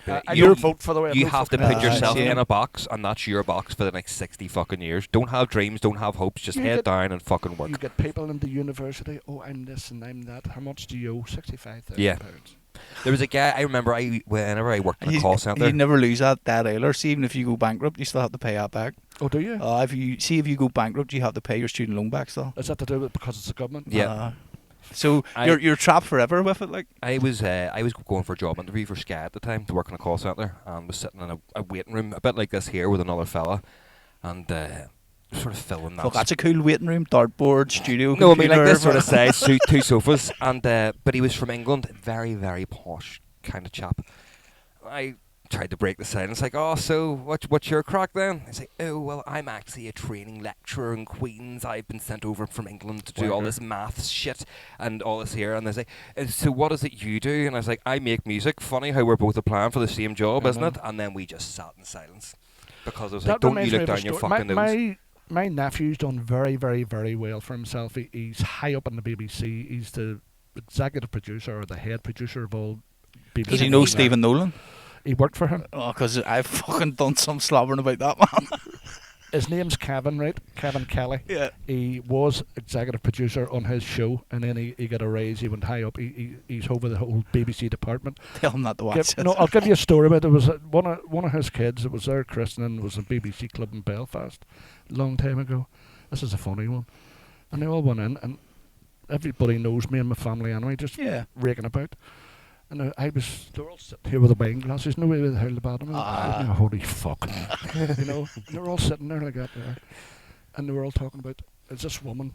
I You- don't vote for the way You have to fucking- put yourself same. in a box, and that's your box for the next 60 fucking years. Don't have dreams, don't have hopes, just You head get- down and fucking work. You get people in the university. Oh, I'm this and I'm that. How much do you owe? £65,000. Yeah. There was a guy, I remember, whenever I worked in a You- call centre. You never lose that either. See, even if you go bankrupt, you still have to pay that back. Oh, do you? If you go bankrupt, you have to pay your student loan back still. Is that to do with because it's the government? Yeah. So you're trapped forever with it, like. I was going for a job interview for Sky at the time to work in a call centre, and was sitting in a waiting room a bit like this here with another fella, and sort of filling that. Fuck, that's a cool waiting room, dartboard, studio. No, I mean like computer, this sort of size, two sofas, and but he was from England, very very posh kind of chap. I tried to break the silence, like, oh, so what's your crack then? He's like, oh, well, I'm actually a training lecturer in Queens. I've been sent over from England to do all this maths shit and all this here. And they say, so what is it you do? And I was like, I make music. Funny how we're both applying for the same job, isn't it? And then we just sat in silence because I was like, don't you look down your fucking nose. My nephew's done very, very, very well for himself. He's high up in the BBC. He's the executive producer or the head producer of all BBC. Does he know Stephen Nolan? He worked for him. Oh, because I've fucking done some slobbering about that, man. His name's Kevin, right? Kevin Kelly. Yeah. He was executive producer on his show, and then he got a raise. He went high up. He's over the whole BBC department. Tell him not to watch it. No, I'll give you a story about it. It was one of his kids. It was their christening. It was a BBC club in Belfast a long time ago. This is a funny one. And they all went in, and everybody knows me and my family anyway, just raking about. And they were all sitting here with the wine glasses. No way the hell about them. Holy fuck. You know, they were all sitting there like that there. And they were all talking about, it's this woman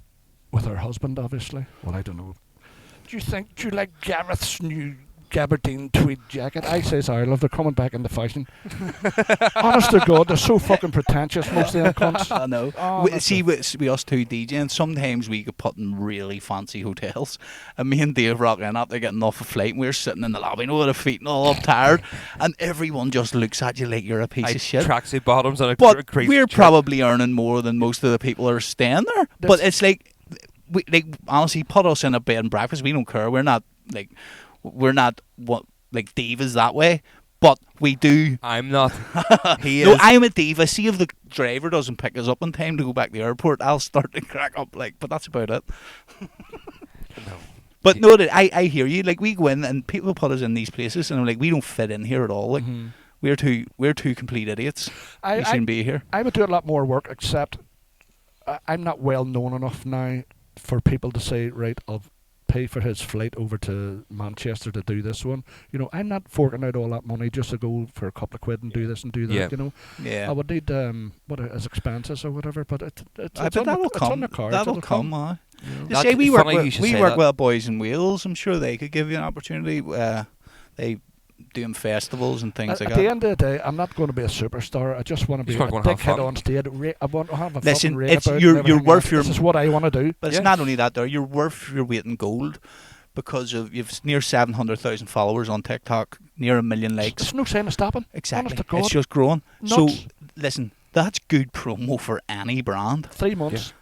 with her husband, obviously. Well, I don't know. Do you like Gareth's new gabardine tweed jacket? I says Ireland, they're coming back into fashion. Honest to God, they're so fucking pretentious, most of them cunts. I know. We us two DJing, sometimes we get put in really fancy hotels, and me and Dave rocking up, they're getting off a flight, and we're sitting in the lobby, with our feet and all up tired, and everyone just looks at you like you're a piece of shit. Tracksuit bottoms and a but crazy we're probably earning more than most of the people who are staying there. But it's like, honestly, put us in a bed and breakfast, we don't care. We're not like divas that way, but we do. I'm not. No, I'm a diva. See if the driver doesn't pick us up in time to go back to the airport, I'll start to crack up. But that's about it. No. But no, I hear you. Like, we go in and people put us in these places, and I'm like, we don't fit in here at all. Like, we're two complete idiots. We shouldn't be here. I would do a lot more work, except I'm not well known enough now for people to say, right, I'll pay for his flight over to Manchester to do this one. You know, I'm not forking out all that money just to go for a couple of quid and do this and do that. You know, I would need his expenses or whatever. But it's on the cards. That'll come. You know. We work with Boys in Wales. I'm sure they could give you an opportunity. They doing festivals and things like that. At the end of the day, I'm not going to be a superstar. I just want to be a dickhead on stage. I want to have a fucking rave about you're worth your. This is what I want to do. But it's not only that, though. You're worth your weight in gold because you've near 700,000 followers on TikTok, near 1 million likes. There's no sign of stopping. Exactly. It's just growing. Nuts. So listen, that's good promo for any brand. 3 months.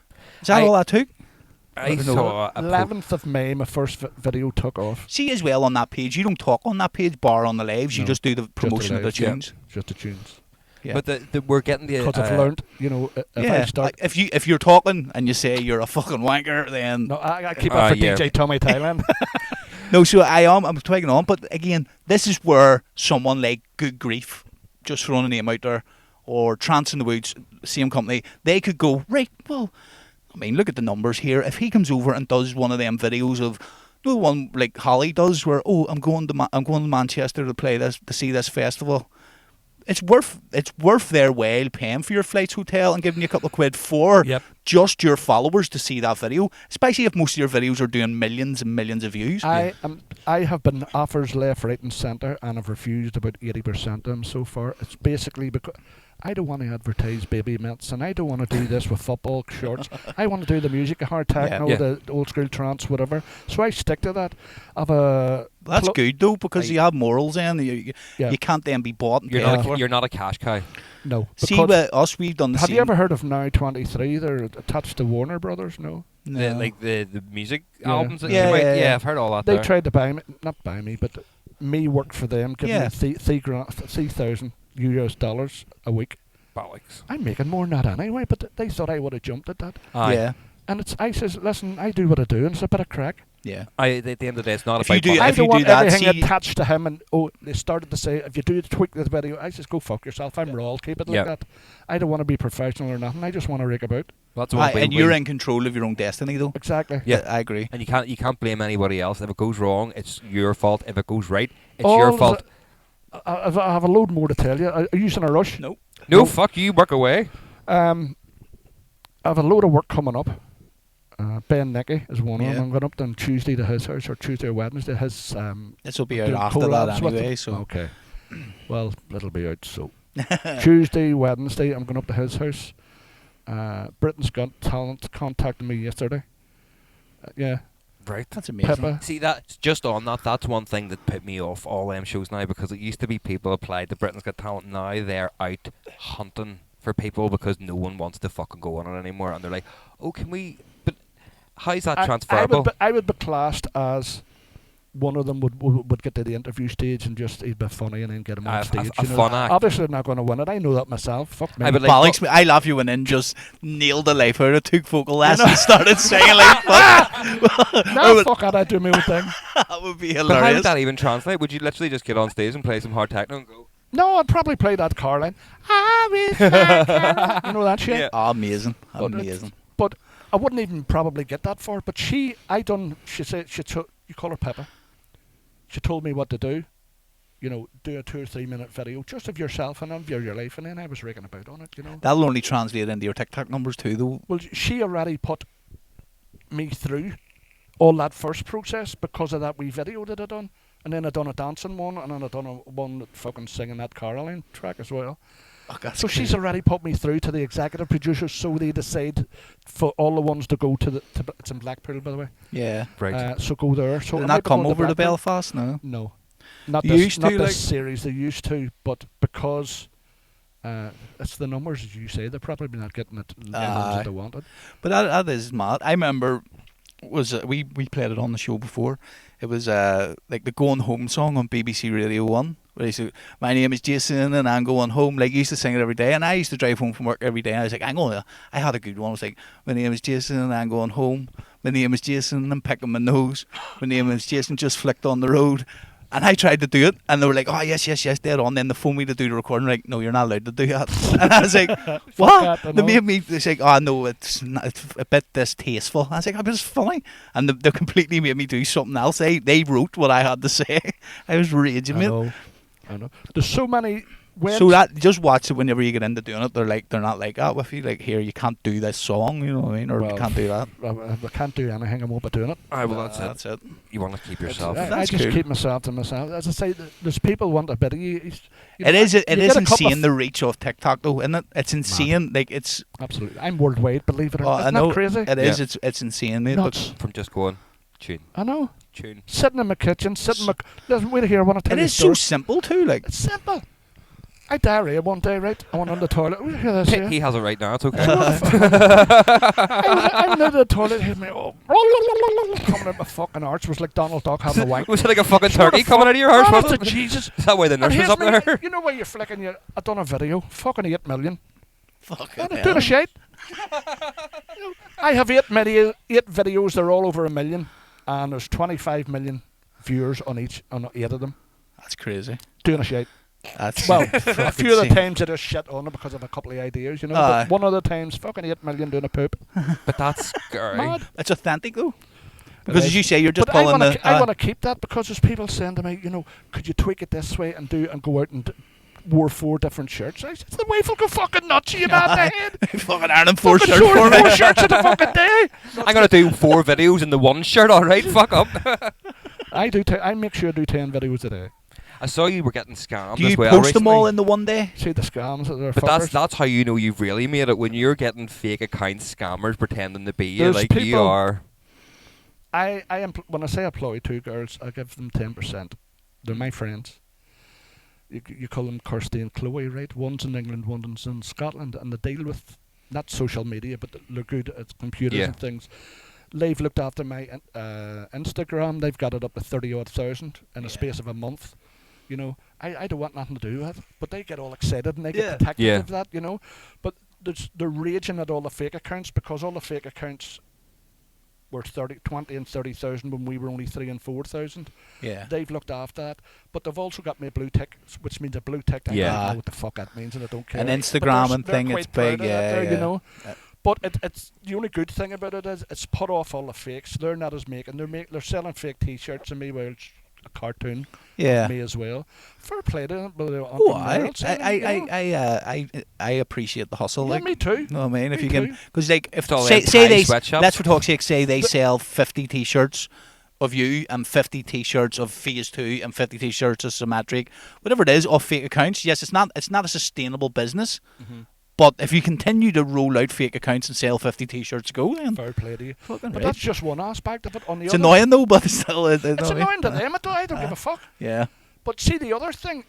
Is that all that took? I saw 11th of May, my first video took off. See as well on that page, you don't talk on that page, bar on the lives, you just do the promotion of the tunes. Just the tunes. Yeah. But we're getting the... Because I've learned, you know, I start... If you're talking and you say you're a fucking wanker, then... No, I keep up for DJ Tommy Thailand. No, so I'm taking on, but again, this is where someone like Good Grief, just throwing a name out there, or Trance in the Woods, same company, they could go, right, well... I mean, look at the numbers here. If he comes over and does one of them videos of the one like Holly does, where I'm going to Manchester to see this festival, it's worth their while paying for your flights, hotel, and giving you a couple of quid for just your followers to see that video. Especially if most of your videos are doing millions and millions of views. I have been offers left, right, and centre, and I've refused about 80% of them so far. It's basically because I don't want to advertise baby mints, and I don't want to do this with football shorts. I want to do the music, hard techno, the old school trance, whatever. So I stick to that. That's good though, because you have morals then. You can't then be bought and paid for. You're not a cash cow. No. See, with us, we've done the same. Have you ever heard of Now 23? They're attached to Warner Brothers, no? Like the music albums? Yeah, I've heard all that. They tried to buy me, not buy me, but me worked for them, give me $3,000 dollars a week. Bollocks. I'm making more than that anyway, but they thought I would have jumped at that. Yeah. And I says, listen, I do what I do, and it's a bit of crack. Yeah. At the end of the day, it's not about... I don't want everything attached to him, and they started to say, if you do tweak this video, I says, go fuck yourself, I'm raw, keep it like that. I don't want to be professional or nothing, I just want to rake about. And you're in control of your own destiny, though. Exactly. Yeah, I agree. And you can't blame anybody else. If it goes wrong, it's your fault. If it goes right, it's your fault. I have a load more to tell you. Are you in a rush? No, fuck you, work away. I have a load of work coming up. Ben Nicky is one of them. I'm going up on Tuesday to his house, or Tuesday or Wednesday. This will be out after that anyway. So okay. Well, it'll be out, so. Tuesday, Wednesday, I'm going up to his house. Britain's Got Talent contacted me yesterday. Yeah. Right. That's amazing. Pippa. See, that just on that, that's one thing that put me off all them shows now, because it used to be people applied to Britain's Got Talent. Now they're out hunting for people because no one wants to fucking go on it anymore, and they're like, "Oh, can we?" But how's that transferable? I would be classed as one of them would get to the interview stage and just he'd be funny and then get him on stage. A fun act. Obviously, they're not going to win it. I know that myself. Fuck me. I love you went in, just nailed the life out of it, took vocal lessons, started singing like fuck. No, fuck it, I do my own thing. That would be But how hilarious. would that even translate? Would you literally just get on stage and play some hard techno and go? No, I'd probably play that car line. I wish I could. You know that shit? Yeah. Oh, amazing. But Amazing. But I wouldn't even probably get that far. But she said, you call her Pippa. She told me what to do. You know, do a 2 or 3 minute video just of yourself and of your life. And then I was rigging about on it, you know. That'll only translate into your TikTok numbers too, though. Well, she already put me through all that first process because of that wee video that I done. And then I done a dancing one, and then I done one fucking singing that Caroline track as well. Oh, that's So crazy. she's already put me through to the executive producers, so they decide for all the ones to go to it's in Blackpool, by the way. Yeah. Right. So go there. So Did I they might not be come going over to Blackpool. Belfast? No. No, not They this. used Not to, this like- series. They used to, but because it's the numbers, as you say, they're probably not getting it the ones that they wanted. But that is mad. I remember we played it on the show before. It was like the Going Home song on BBC Radio 1. Where he said, "My name is Jason and I'm going home." Like, he used to sing it every day, and I used to drive home from work every day. And I was like, I had a good one. I was like, "My name is Jason and I'm going home. My name is Jason and I'm picking my nose. My name is Jason, just flicked on the road." And I tried to do it, and they were like, "Oh, yes, dead on." Then they phoned me to do the recording, like, "No, you're not allowed to do that." And I was like, "What?" that, They made me, they like, "Oh, no, it's a bit distasteful." I was like, "Oh, but it's funny." And they completely made me do something else. They wrote what I had to say. I was raging, I mate. know. There's so many. So that, just watch it whenever you get into doing it. They're not like, "Oh, with you, like, here, you can't do this song," you know what I mean, or Well, you can't do that. I can't do anything. I won't be doing it. Well, That's it. You want to keep yourself. I That's just cool. keep myself to myself. As I say, there's people want a bit of you. It is insane. insane, the reach of TikTok, though, isn't it? It's insane. Like, it's. Absolutely. I'm worldwide, believe it or Oh, not. I Isn't know that crazy? it is. Yeah. It's insane, mate. Nuts. From just going, tune, I know. tune. Sitting in my kitchen, listen, wait here, I want to But tell it you a is so story. simple too. Like, It's simple. I diarrhea one day, right? I went on the toilet. Wait, hear this here. He has it right now. It's okay. I went into the toilet, hit me, coming out my fucking arch was like Donald Duck having a wank. Was it like a fucking turkey coming out of your arse? Honest Was to it? Jesus. Is that why the And nurse was here's up me, there? you know where you're flicking your... I done a video, fucking 8 million. fucking I'm doing a shite. I have 8 videos, they're all over 1 million. And there's 25 million viewers on 8 of them. That's crazy. Doing a shite. That's Well, a few of the insane. times I just shit on it because of a couple of ideas, you know. Aye. But one of the times, fucking 8 million doing a poop. But that's scary. Mad. It's authentic though, because as you say, you're just But I pulling want the. to. I want to keep that because there's people saying to me, you know, could you tweak it this way and go out and wore 4 different shirts? I said, the wife will go fucking nuts. You mad in the head? fucking ironing 4 Fucking shirts for me. 4 shirts in a fucking day. I'm gonna do 4 videos in the one shirt. All right, fuck up. I do. I make sure I do 10 videos a day. I saw you were getting scammed Do you as well post them recently. all in the one day? See the scams that they're But fuckers. that's how you know you've really made it, when you're getting fake account scammers pretending to be you. There's Like, you people- are. When I say employ 2 girls, I give them 10%. They're my friends. You call them Kirsty and Chloe, right? One's in England, one's in Scotland, and they deal with not social media, but they're good at computers Yeah. and things. They've looked after my Instagram. They've got it up to 30,000 in a space of a month. You know, I don't want nothing to do with it, but they get all excited and they Yeah. get protective Yeah. of that, you know. But they're raging at all the fake accounts because all the fake accounts were 20 and 30,000 when we were only 3 and 4,000. Yeah. They've looked after that, but they've also got me a blue tick, which means a blue tick. I Yeah. don't know what the fuck that means, and I don't care. An But Instagram they're and thing, quite it's proud big, of that yeah, there, yeah. you know. Uh, But it's the only good thing about it is it's put off all the fakes. They're not as making. They're selling fake T-shirts and me, well, it's a cartoon. Yeah. Me as well. Fair play to them. But Oh, I appreciate the hustle. Yeah, like, me too. you know what I mean? If Me you can, too. because like, if It's all say them tiny they, sweatshops. let's for talk's sake, say they sell 50 T-shirts, of you and 50 t-shirts of Phase 2 and 50 t-shirts of Symmetric, whatever it is, of fake accounts. Yes, it's not a sustainable business. But if you continue to roll out fake accounts and sell 50 t-shirts, go then. Fair play to you. Fucking But right. that's just one aspect of it. On the It's other, annoying though, but it's still. it's annoying to them. I don't give a fuck. Yeah. But see the other thing,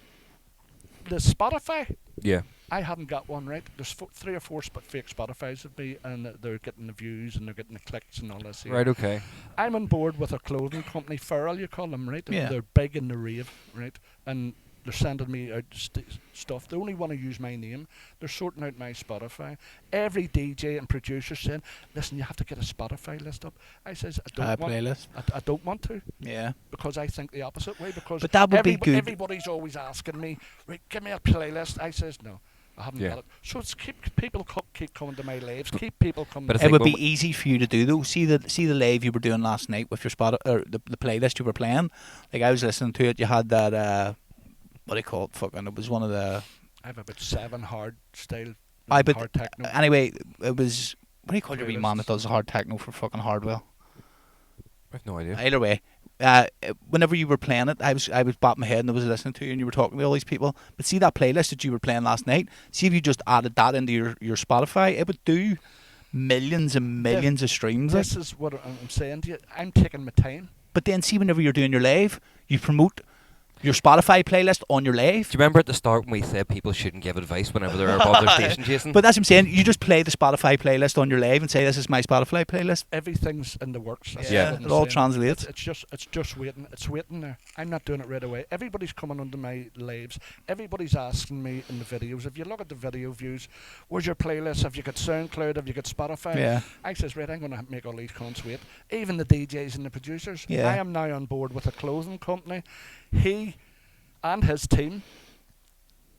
the Spotify. Yeah. I haven't got one right. There's 3 or 4 fake Spotifys of me, and they're getting the views and they're getting the clicks and all this. Here. Right. Okay. I'm on board with a clothing company, Feral, you call them, right? Yeah. They're big in the rave, right? And they're sending me out stuff. They only want to use my name. They're sorting out my Spotify. Every DJ and producer saying, "Listen, you have to get a Spotify list up." I says, "I don't want. Playlist. I don't want to." Yeah. Because I think the opposite way. Because But that would be good. Everybody's always asking me, "Right, give me a playlist." I says, "No, I haven't got it." So it's keep people keep coming to my lives. Keep people coming. But to It think would be when easy for you to do though. See the live you were doing last night with your or the playlist you were playing. Like I was listening to it. You had that. What do you call it? Fucking. It was one of the. I have about 7 hard style. But hard techno. anyway, it was. What do you call your wee Playlists. man that does hard techno for fucking Hardwell? I've no idea. Either way, whenever you were playing it, I was bopping my head and I was listening to you and you were talking to all these people. But see that playlist that you were playing last night. See if you just added that into your Spotify, it would do millions and millions of streams. This is what I'm saying to you. I'm taking my time. But then see whenever you're doing your live, you promote your Spotify playlist on your live. Do you remember at the start when we said people shouldn't give advice whenever they're above their station, Jason? But that's what I'm saying. You just play the Spotify playlist on your live and say, "This is my Spotify playlist." Everything's in the works. That's Yeah. what I'm It all saying. translates. It's just waiting. It's waiting there. I'm not doing it right away. Everybody's coming onto my lives. Everybody's asking me in the videos. If you look at the video views, where's your playlist? Have you got SoundCloud? Have you got Spotify? Yeah. I says, right, I'm going to make all these cons wait. Even the DJs and the producers. Yeah. I am now on board with a clothing company. He and his team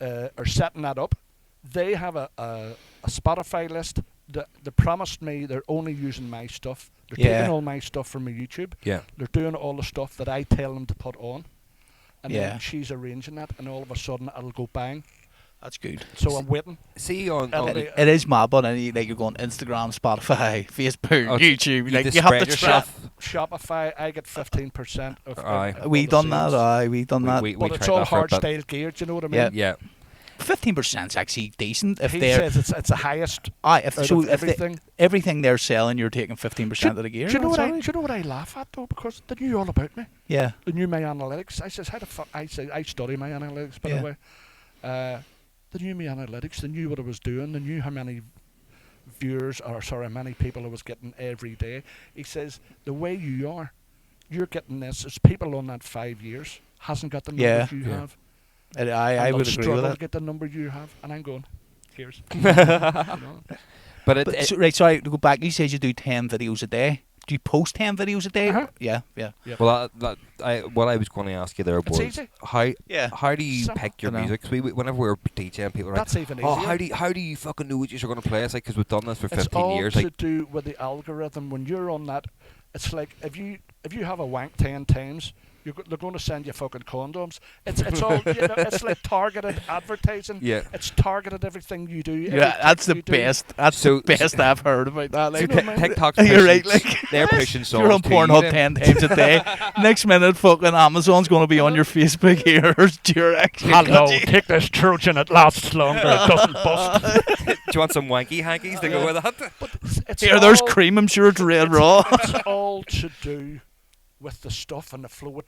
are setting that up. They have a Spotify list. They promised me they're only using my stuff. They're Yeah. taking all my stuff from my YouTube. Yeah. They're doing all the stuff that I tell them to put on. And Yeah. then she's arranging that, and all of a sudden it'll go bang. That's good. So I'm waiting. See on It'll the, be- It is mad, but like you're going Instagram, Spotify, Facebook, Oh, YouTube. you Like just you have spread to yourself. Shopify, I get 15% of. Aye. of We all the done that. sales. Aye, we done that. we But it's tried all that for a hard bit. style gear. Do you know what I mean? Yeah. Yeah. 15% is actually decent if He they're. says it's the highest If out so, of if they, everything. everything they're selling, you're taking 15% of the gear. Do you know That's what alright. do you know what I laugh at though? Because they knew all about me. Yeah. They knew my analytics. I says, how the fuck? I say I study my analytics, by Yeah. the way. They knew my analytics. They knew what I was doing. They knew how many many people I was getting every day. He says, the way you are, you're getting this. There's people on that 5 years hasn't got the numbers you Yeah. have. I And would they'll agree struggle with to that. get the number you have. And I'm going, here's. You know? But it, But, right, sorry, to go back, you said you do 10 videos a day. Do you post 10 videos a day? Uh-huh. Yeah. well, what I was going to ask you there It's was easy. how do you Simple. pick your Dunno. music? 'Cause whenever we're DJing, people are like, That's even easier. "Oh, how do you fucking know what you're going to play?" It's like, because we've done this for It's 15 all years. to Like, do with the algorithm. When you're on that, it's like if you have a wank 10 times, they're going to send you fucking condoms. It's all it's like targeted advertising. Yeah. It's targeted everything you do. every Yeah, that's the click you do. best. That's So- the best I've heard about that. so Like, you know what I mean? TikTok's You're pushing, right, like, they're pushing songs. you're on to you Pornhub then. 10 times a day. Next minute, fucking Amazon's going to be on your Facebook here. Durex. Hello, take this Trojan. It lasts longer. It doesn't bust. Do you want some wanky hankies to go with that? It's Here, there's all- cream. I'm sure it's red raw. It's all to do with the stuff and the flow of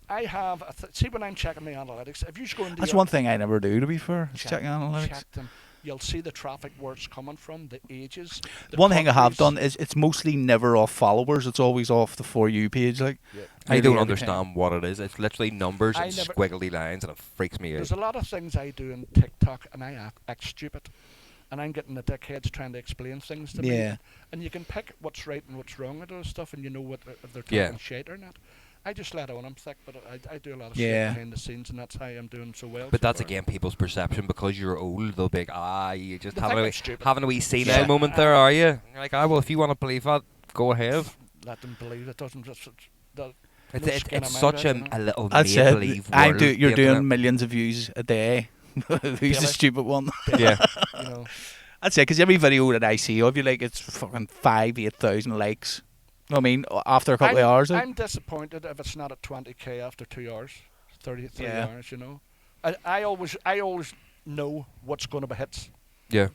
I have see when I'm checking my analytics. If you just go into That's your- one thing I never do, to be fair. Is Check- check analytics. check them. You'll see the traffic where it's coming from, the ages. The One thing I have countries. done is it's mostly never off followers. It's always off the For You page. Like, I Nearly don't every understand what it is. It's literally numbers I and never- squiggly lines, and it freaks me out. There's a lot of things I do in TikTok, and I act stupid, and I'm getting the dickheads trying to explain things to me. Yeah. And you can pick what's right and what's wrong with those stuff, and you know what if they're talking Yeah. shit or not. I just let on I'm thick, but I do a lot of Yeah. shit behind the scenes, and that's how I'm doing so well. But so that's far. again people's perception. Because you're old, they'll be like, you just They having think a, I'm stupid. having a wee senile Yeah. moment there, are you? You're like, well, if you want to believe that, go ahead. Let them believe it doesn't just. That, It's, no it's, skin it's on my such back, a, you know. a little that's make-believe it. world. You're the doing internet. millions of views a day. Who's the Daily. stupid one? Yeah. You know, That's it. Because every video that I see of you, like, it's fucking 8,000 likes. I mean, after a couple of hours. I'm disappointed if it's not at 20k after 2 hours, 33 hours. You know, I always know what's going to be hits. Yeah.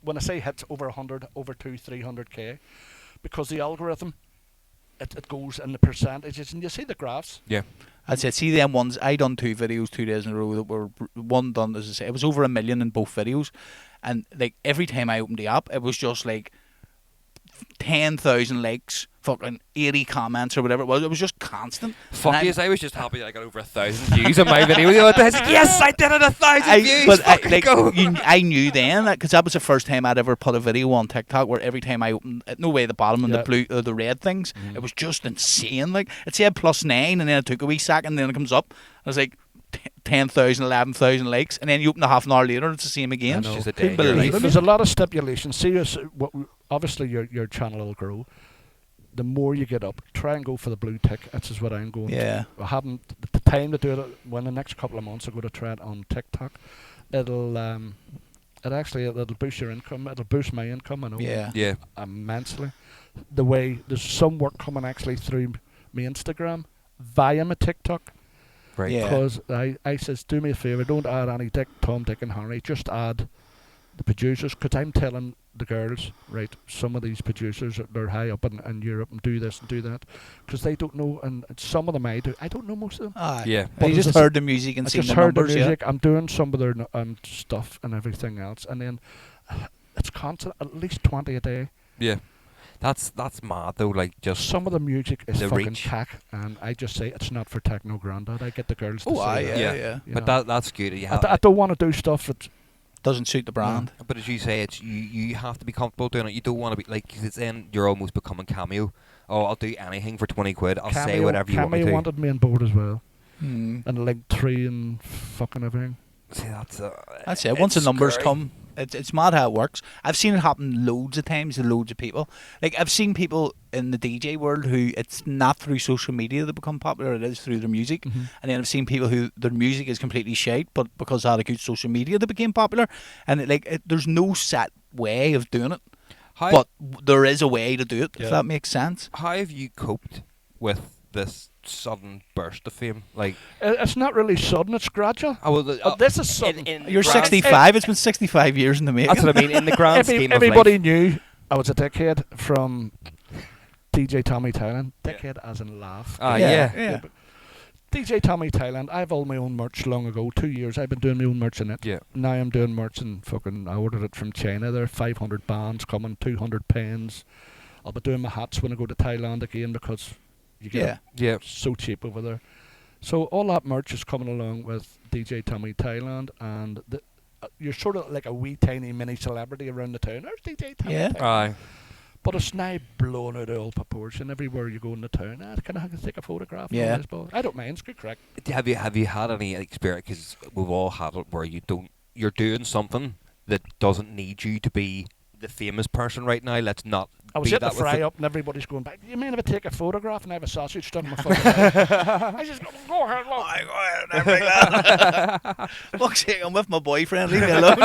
When I say hits, over 100, over 300k, because the algorithm, it goes in the percentages, and you see the graphs. Yeah. I'd say, see them ones. I done 2 videos 2 days in a row that were one done, as I say, it was over 1 million in both videos, and like every time I opened the app, it was just like 10,000 likes, fucking 80 comments or whatever it was. It was just constant. Fuck yes, I was just happy that I got over 1,000 views on my video. I was like, yes, I did it, 1,000 views. But I knew then, because that was the first time I'd ever put a video on TikTok where every time I opened, no way, the bottom and the blue, the red things, it was just insane. Like it said +9, and then it took a wee second, and then it comes up. I was like 10,000, 11,000 likes, and then you open a half an hour later, it's the same again. It's just a day in your life. There's a lot of stipulations. See, obviously your channel will grow. The more you get up, try and go for the blue tick. That's just what I'm going. Yeah. I haven't the time to do it. When the next couple of months I go to try it on TikTok, it'll boost your income. It'll boost my income. I know. Yeah. Immensely. The way there's some work coming actually through my Instagram via my TikTok. Right. Yeah. Because I says, do me a favour, don't add any Tom, Dick and Harry, just add the producers, because I'm telling the girls, right, some of these producers, they're high up in Europe and do this and do that, because they don't know, and some of them I don't know most of them. Yeah. But you just heard the music and seen the numbers. I just heard the music, I'm doing some of their stuff and everything else, and then it's constant, at least 20 a day. Yeah. That's mad though, like just some of the music is the fucking reach. cack, and I just say it's not for Techno Grandad. I get the girls to say that. Yeah. But that's good. I don't want to do stuff that doesn't suit the brand. But as you say, it's you have to be comfortable doing it. You don't want to be like, cause it's then you're almost becoming Cameo. Oh, I'll do anything for 20 quid. I'll say whatever you want me to. Cameo wanted me on board as well, and Linktree and fucking everything. See, that's it. Once the numbers come, it's mad how it works. I've seen it happen loads of times to loads of people. Like I've seen people in the DJ world who it's not through social media they become popular, it is through their music. And then I've seen people who their music is completely shite, but because they had a good social media they became popular. And there's no set way of doing it, but there is a way to do it, if that makes sense. How have you coped with this sudden burst of fame? Like it's not really sudden, it's gradual. This is sudden. You're 65. It's been 65 years in the making. That's what I mean. In the grand scheme of everybody life. knew I was a dickhead from DJ Tommy Thailand. Dickhead as in laugh. Yeah. But DJ Tommy Thailand, I have all my own merch long ago. 2 years I've been doing my own merch in it. Yeah. Now I'm doing merch and I ordered it from China. There are 500 bands coming, 200 pens. I'll be doing my hats when I go to Thailand again, because you get it so cheap over there. So all that merch is coming along with DJ Tommy Thailand, and you're sort of like a wee tiny mini celebrity around the town. There's DJ Tommy Thailand. Aye. But it's now blown out of all proportion. Everywhere you go in the town, can I take a photograph? Yeah. Of this ball? I don't mind. It's good crack. Have you had any experience? Because we've all had it where you're doing something that doesn't need you to be the famous person right now. Let's not. I was hitting the fry up and everybody's going back. You mean if I take a photograph and I have a sausage stuck in my fucking head? I just go ahead, look. Go ahead. Fuck's sake, I'm with my boyfriend. Leave me alone.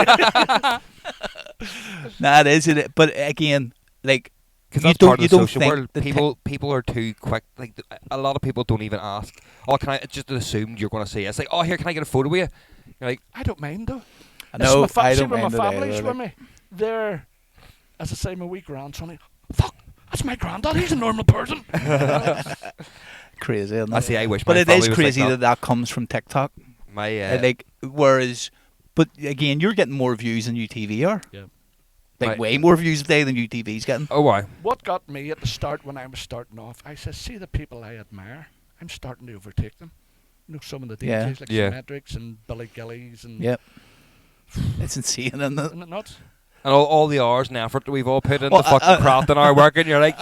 Nah, it is it. But again, like, because that's part of the social world. People are too quick. Like a lot of people don't even ask. Oh, can I? It's just assumed you're going to say. It's like, oh, here, can I get a photo with you? You're like, I don't mind though. No, I don't mind. My family's with me. They're, as I say, my wee grandson. Fuck, that's my granddad. He's a normal person. Crazy, isn't it? I see. I wish. But my it is was crazy like that comes from TikTok. Whereas, but again, you're getting more views than UTV are. Yeah. Like way more views a day than UTV's getting. Oh, why? What got me at the start when I was starting off, I said, see the people I admire, I'm starting to overtake them. You know, some of the DJs like Symmetrics and Billy Gillies and... Yep. It's insane, isn't it? Isn't it nuts? And all the hours and effort that we've all put into fucking crafting our work, and you're like,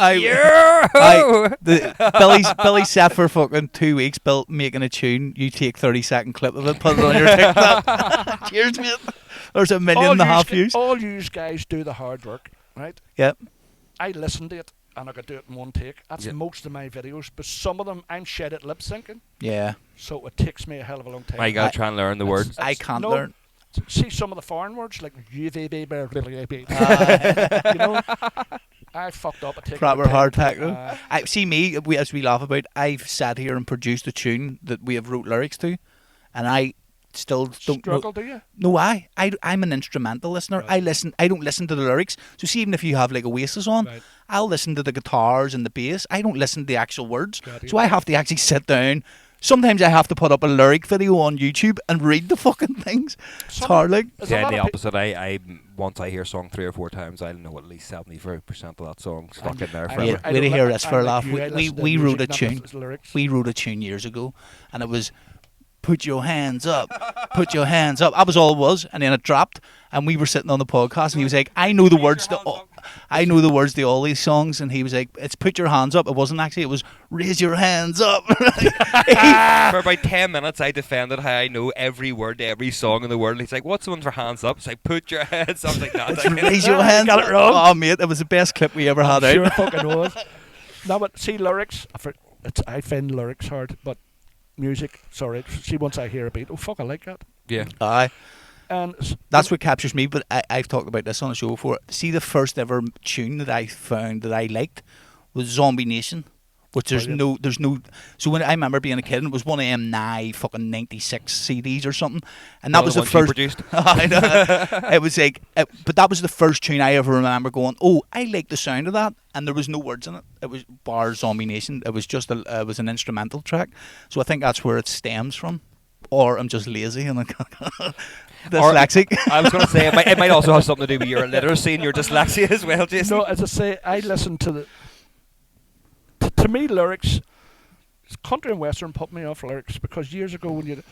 Billy sat for fucking 2 weeks making a tune. You take 30-second clip of it, put it on your TikTok. Cheers, mate. There's 1.5 million views. All you guys do the hard work, right? Yep. I listen to it and I could do it in one take. That's most of my videos, but some of them I'm shit at lip syncing. Yeah. So it takes me a hell of a long time. I gotta try and learn the words. I can't learn. See some of the foreign words like UVB, you know, I fucked up. Proper hard techno. I see me. As we laugh about, I've sat here and produced a tune that we have wrote lyrics to, and I still don't struggle. know. Do you? No, I'm an instrumental listener. Right. I don't listen to the lyrics. So see, even if you have like Oasis on, Right. I'll listen to the guitars and the bass. I don't listen to the actual words. Got you. So I have to actually sit down. Sometimes I have to put up a lyric video on YouTube and read the fucking things. It's hard, like. Yeah, the opposite. I once I hear a song 3 or 4 times, I know at least 75% of that song stuck in there forever. We didn't hear this for a laugh. like We wrote a tune. Lyrics. We wrote a tune years ago, and it was "Put your hands up, put your hands up." That was all it was, and then it dropped, and we were sitting on the podcast, and he was like, "I know the words to all these songs," and he was like, "It's put your hands up." It wasn't actually. It was raise your hands up. For about 10 minutes, I defended how I know every word to every song in the world. He's like, "What's the one for hands up?" It's like, "Put your hands up." I was like, "No, It's raise your hands got up. it wrong. Oh, mate, it was the best clip we ever had Sure out. fucking was. No, but see, lyrics. I find lyrics hard, but music. Sorry. See, once I hear a beat, oh fuck, I like that. Yeah. Aye. And That's what captures me, but I've talked about this on the show before. See, the first ever tune that I found that I liked was Zombie Nation, which there's no. So when I remember being a kid, and it was one of them fucking 96 CDs or something, and that was the first. Produced. I know. It was like, but that was the first tune I ever remember going, "Oh, I like the sound of that," and there was no words in it. It was bar Zombie Nation. It was just it was an instrumental track. So I think that's where it stems from, or I'm just lazy and dyslexic. I was going to say it might also have something to do with your illiteracy and your dyslexia as well, Jason. no, as I say, I listen to the. To me, lyrics, country and western put me off lyrics because years ago when you.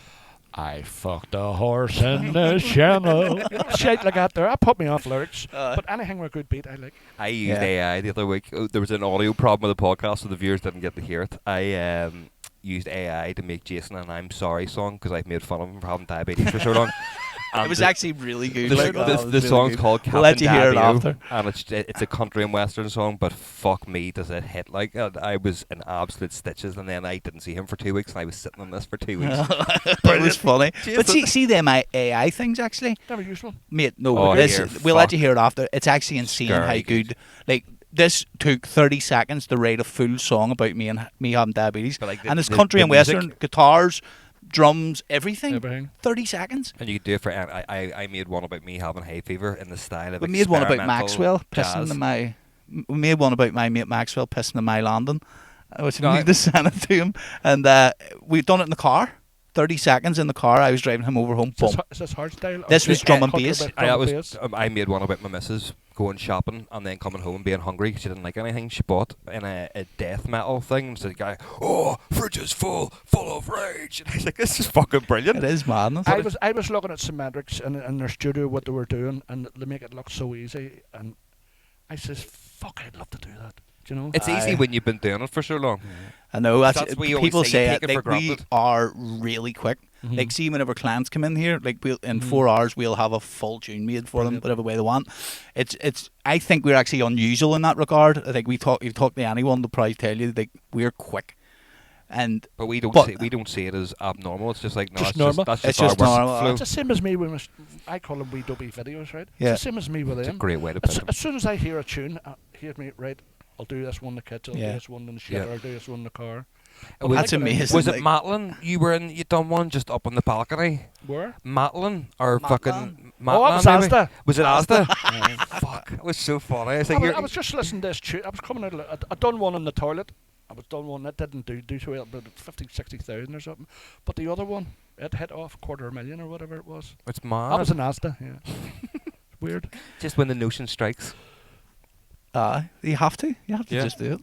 I fucked a horse in the channel. Shit like that there. That put me off lyrics. But anything with a good beat, I like. I used AI the other week. There was an audio problem with the podcast, so the viewers didn't get to hear it. I used AI to make Jason an "I'm Sorry" song because I've made fun of him for having diabetes for so long. It was actually really good. The song's called Captain We'll let you hear it Davio, after. and it's a country and western song, but fuck me, does it hit like I was in absolute stitches, and then I didn't see him for 2 weeks, and I was sitting on this for 2 weeks. It was funny. But see them AI things actually. Never useful. Mate, no, Oh, we'll let you hear it after. It's actually insane Scary how good. Like, this took 30 seconds to write a full song about me having diabetes. But like And it's country and music- western, guitars, drums, everything. Everything. 30 seconds. And you could do it for. I made one about me having hay fever in the style of. We made one about experimental Maxwell jazz. pissing in my. We made one about my mate Maxwell pissing in my landing, which No, we need to send it to him. And we've done it in the car. 30 seconds in the car. I was driving him over home. Boom. Is this hardstyle? This was drum and bass. I made one about my missus going shopping and then coming home being hungry. She didn't like anything. She bought in a death metal thing. So the guy, "Oh, fridge is full of rage." And I was like, "This is fucking brilliant." It is madness. I was looking at Symmetrics in their studio, what they were doing, and they make it look so easy. And I says, "Fuck, I'd love to do that." Do you know? It's easy when you've been doing it for so long. I know. That's what we always people say, you say take it. it Like, for we granted. are really quick. Like, see, whenever clients come in here, like in 4 hours, we'll have a full tune made for them, whatever way they want. It's. I think we're actually unusual in that regard. I think you talk to anyone, they'll probably tell you like we're quick. But we don't see it as abnormal. It's just like no, Just it's normal. That's It's just just our normal. work flow. It's the same as me when I call them wee dopey videos, right? Yeah. It's the same as me with It's a them. great way to put it. As soon as I hear a tune, hear me, right, I'll do this one in the kitchen, I'll Yeah. do this one in the shed, Yeah. I'll do this one in the car. Was That's it- amazing. Was it like- Matlin? You done one just up on the balcony? Where? Matlin or Matlan? fucking Oh, Matlin? that was maybe? Asda. Was it Asda? Fuck, it was so funny. I was like, I was just listening to this tune. I was coming out. I done one in the toilet. I was done one that didn't do so well, about 50, 60,000 or something. But the other one, it hit off 250,000 or whatever it was. it's That mad. was an Asda. Yeah. Weird. Just when the notion strikes. You have to. You have to Yeah. just do it.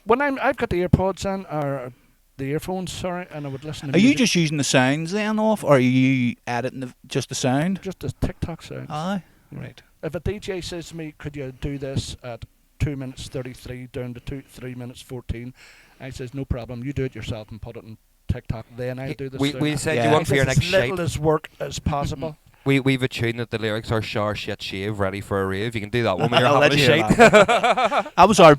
When I've got the earpods in or the earphones, sorry, and I would listen to Are you music, just using the sounds then off, or are you editing just the sound? just the TikTok sounds. Aye. Right. If a DJ says to me, "Could you do this at 2 minutes 33 down to 3 minutes 14?" I says, "No problem. You do it yourself and put it in TikTok. Then I do the We sound." said Yeah. you want for your It's next as little shite. as work as possible. We've a tune that the lyrics are shower, shit, shave, ready for a rave. You can do that one when you're I'll having a let you hear shite. That was our